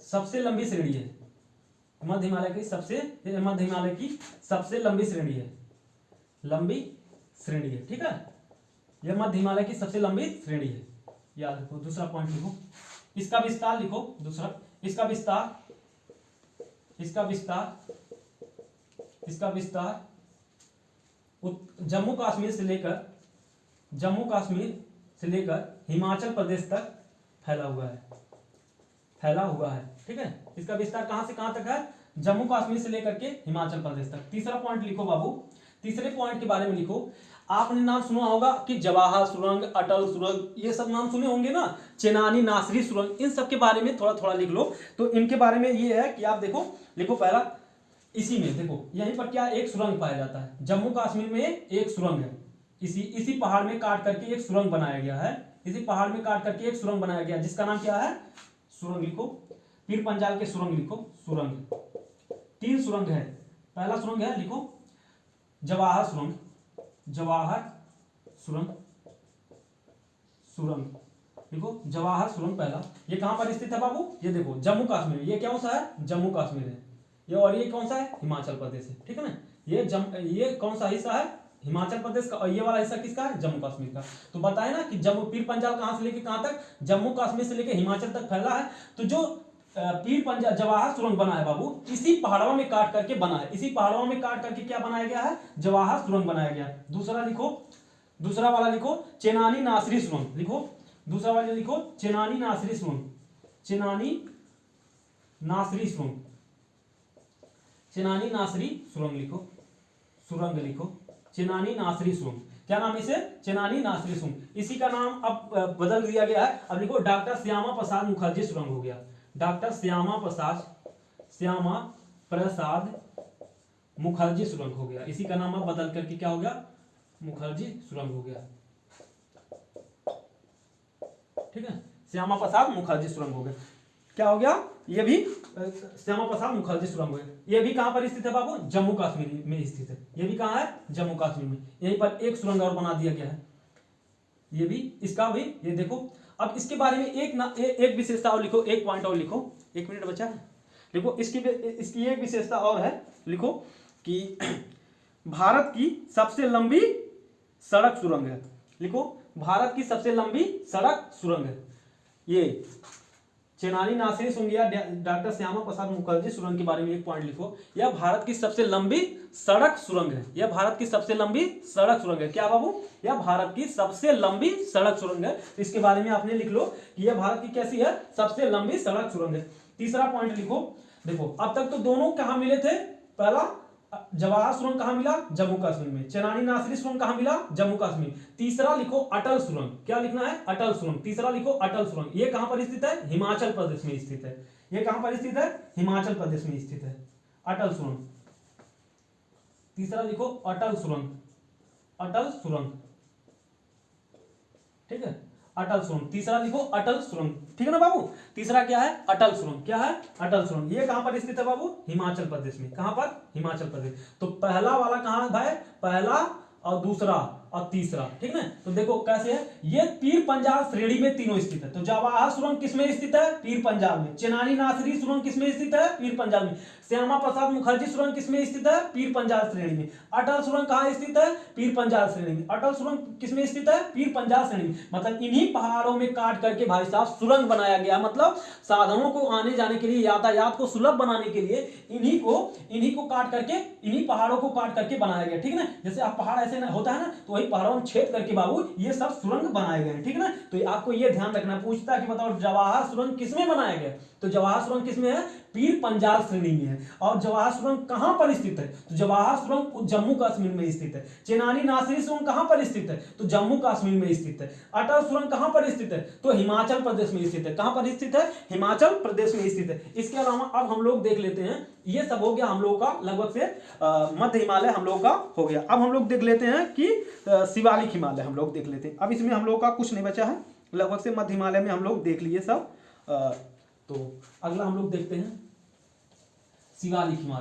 सबसे लंबी श्रेणी है। मध्य हिमालय की सबसे, मध्य हिमालय की सबसे लंबी श्रेणी है, लंबी श्रेणी है, ठीक है। यह मध्य हिमालय की सबसे लंबी श्रेणी है, याद रखो। दूसरा पॉइंट लिखो, इसका विस्तार लिखो। दूसरा, इसका विस्तार, इसका विस्तार, इसका विस्तार जम्मू कश्मीर से लेकर, जम्मू कश्मीर से लेकर हिमाचल प्रदेश तक फैला हुआ है, फैला हुआ है, ठीक है। इसका विस्तार कहां से कहां तक है, जम्मू कश्मीर से लेकर के हिमाचल प्रदेश तक। तीसरा पॉइंट लिखो बाबू, तीसरे पॉइंट के बारे में लिखो। आपने नाम सुना होगा कि जवाहर सुरंग, अटल सुरंग, ये सब नाम सुने होंगे ना, चेनानी नासरी सुरंग, इन सब के बारे में थोड़ा थोड़ा लिख लो। तो इनके बारे में ये है कि आप देखो, लिखो पहला, इसी में देखो यहीं पर क्या एक सुरंग पाया जाता है, जम्मू कश्मीर में एक सुरंग है, इसी पहाड़ में काट करके एक सुरंग बनाया गया है, इसी पहाड़ में काट करके एक सुरंग बनाया गया जिसका नाम क्या है, सुरंग लिखो, पीर पंजाल के सुरंग लिखो, सुरंग। 3 सुरंग है। पहला सुरंग है, लिखो जवाहर सुरंग, जवाहर सुरंग, सुरंग लिखो जवाहर सुरंग पहला। ये कहां पर स्थित है बाबू, ये देखो जम्मू कश्मीर, ये क्या सा है, जम्मू कश्मीर है ये, और ये कौन सा है, हिमाचल प्रदेश है, ठीक है ना। ये कौन सा हिस्सा है, हिमाचल प्रदेश का, और ये वाला हिस्सा किसका है, जम्मू कश्मीर का। तो बताए ना कि जम्मू, पीर पंजाल कहां से लेके कहां तक, जम्मू कश्मीर से लेके हिमाचल तक फैला है। तो जो पीर पंजाल जवाहर सुरंग बना है बाबू, इसी पहाड़ों में काट करके बना है, इसी पहाड़ों में काट करके क्या बनाया गया है, जवाहर सुरंग बनाया गया। दूसरा लिखो, दूसरा वाला लिखो चेनानी नासरी सुरंग, लिखो दूसरा वाला लिखो चेनानी नासरी सुरंग, चेनानी नासरी सुरंग, चेनानी नासरी सुरंग लिखो, सुरंग लिखो, चेनानी नासरी सुरंग। क्या नाम है इसे, चेनानी नासरी सुरंग। इसी का नाम अब बदल दिया गया है, अब लिखो डॉक्टर श्यामा प्रसाद मुखर्जी सुरंग हो गया, डॉक्टर श्यामा प्रसाद मुखर्जी सुरंग हो गया। इसी का नाम अब बदल करके क्या हो गया, मुखर्जी सुरंग हो गया, ठीक है। श्यामा प्रसाद मुखर्जी सुरंग हो गया, क्या हो गया, ये भी श्यामा प्रसाद मुखर्जी सुरंग हो गया। ये भी कहां पर स्थित है बाबू, जम्मू कश्मीर में स्थित है। ये भी कहां है, जम्मू कश्मीर में। यहीं पर एक सुरंग और बना दिया गया है, ये भी, इसका भी, ये देखो। अब इसके बारे में एक विशेषता और लिखो, एक पॉइंट और लिखो, 1 मिनट बचा है, लिखो इसकी एक विशेषता और है, लिखो कि भारत की सबसे लंबी सड़क सुरंग है, लिखो भारत की सबसे लंबी सड़क सुरंग है ये चेनानी नासरी सुरंग या डॉक्टर श्यामा प्रसाद मुखर्जी सुरंग के बारे में एक पॉइंट लिखो। यह भारत की सबसे लंबी सड़क सुरंग है, यह भारत की सबसे लंबी सड़क सुरंग है। क्या बाबू, यह भारत की सबसे लंबी सड़क सुरंग है। तो इसके बारे में आपने लिख लो कि यह भारत की कैसी है, सबसे लंबी सड़क सुरंग है। तीसरा पॉइंट लिखो, देखो अब तक तो दोनों कहां मिले थे, पहला जवाहर सुरंग कहां मिला, जम्मू कश्मीर में, चेनानी नासरी सुरंग कहां मिला, जम्मू कश्मीर। तीसरा लिखो अटल सुरंग, क्या लिखना है, अटल सुरंग। तीसरा लिखो अटल सुरंग, ये कहां पर स्थित है, हिमाचल प्रदेश में स्थित है। ये कहां पर स्थित है, हिमाचल प्रदेश में स्थित है, अटल सुरंग। तीसरा लिखो अटल सुरंग, अटल सुरंग, ठीक है, अटल सुरंग। तीसरा लिखो अटल सुरंग, ठीक है ना बाबू। तीसरा क्या है, अटल सुरंग। क्या है, अटल सुरंग। ये कहां पर स्थित है बाबू, हिमाचल प्रदेश में। कहां पर, हिमाचल प्रदेश। तो पहला वाला कहां है भाई, पहला और दूसरा और तीसरा, ठीक है। तो देखो कैसे है, ये पीर पंजाल श्रेणी में तीनों स्थित है। तो जवाहर सुरंग किसमें स्थित है, पीर पंजाल में। चेनानी नासरी सुरंग किसमें स्थित है, पीर पंजाल में। श्यामा प्रसाद मुखर्जी सुरंग किसमें स्थित है, पीर पंजाल श्रेणी में। अटल सुरंग कहां स्थित है, पीर पंजाल श्रेणी में। अटल सुरंग किसमें स्थित है, पीर पंजाल श्रेणी में। मतलब इन्हीं पहाड़ों में काट करके भाई साहब सुरंग बनाया गया, मतलब साधनों को आने जाने के लिए, यातायात को सुलभ बनाने के लिए इन्हीं को काट करके, इन्हीं पहाड़ों को काट करके बनाया गया, ठीक है ना। जैसे आप पहाड़ ऐसे होता है ना, तो वही पहाड़ों में छेद करके बाबू ये सब सुरंग बनाए गए हैं, ठीक है ना। तो आपको ये ध्यान रखना, पूछता है कि बताओ जवाहर सुरंग किसमें बनाया गया, तो जवाहर सुरंग किसमें है, पीर पंजाल श्रेणी में है। और जवाहर सुरंग कहां पर स्थित है? तो जवाहर सुरंग जम्मू कश्मीर में स्थित है। चेनानी नासिरी सुरंग कहां पर स्थित है? तो जम्मू कश्मीर में स्थित है। अटल सुरंग कहां पर स्थित है? तो हिमाचल प्रदेश में स्थित है। कहां पर स्थित है? हिमाचल प्रदेश में स्थित है। इसके अलावा अब हम लोग देख लेते हैं, ये सब हो गया हम लोगों का लगभग से मध्य हिमालय हम लोगों का हो गया। अब हम लोग देख लेते हैं कि शिवालिक हिमालय हम लोग देख लेते हैं। अब इसमें हम लोगों का कुछ नहीं बचा है, लगभग से मध्य हिमालय में हम लोग देख लिए सब। तो अगला हम लोग देखते हैं शिवालिक हिमालय।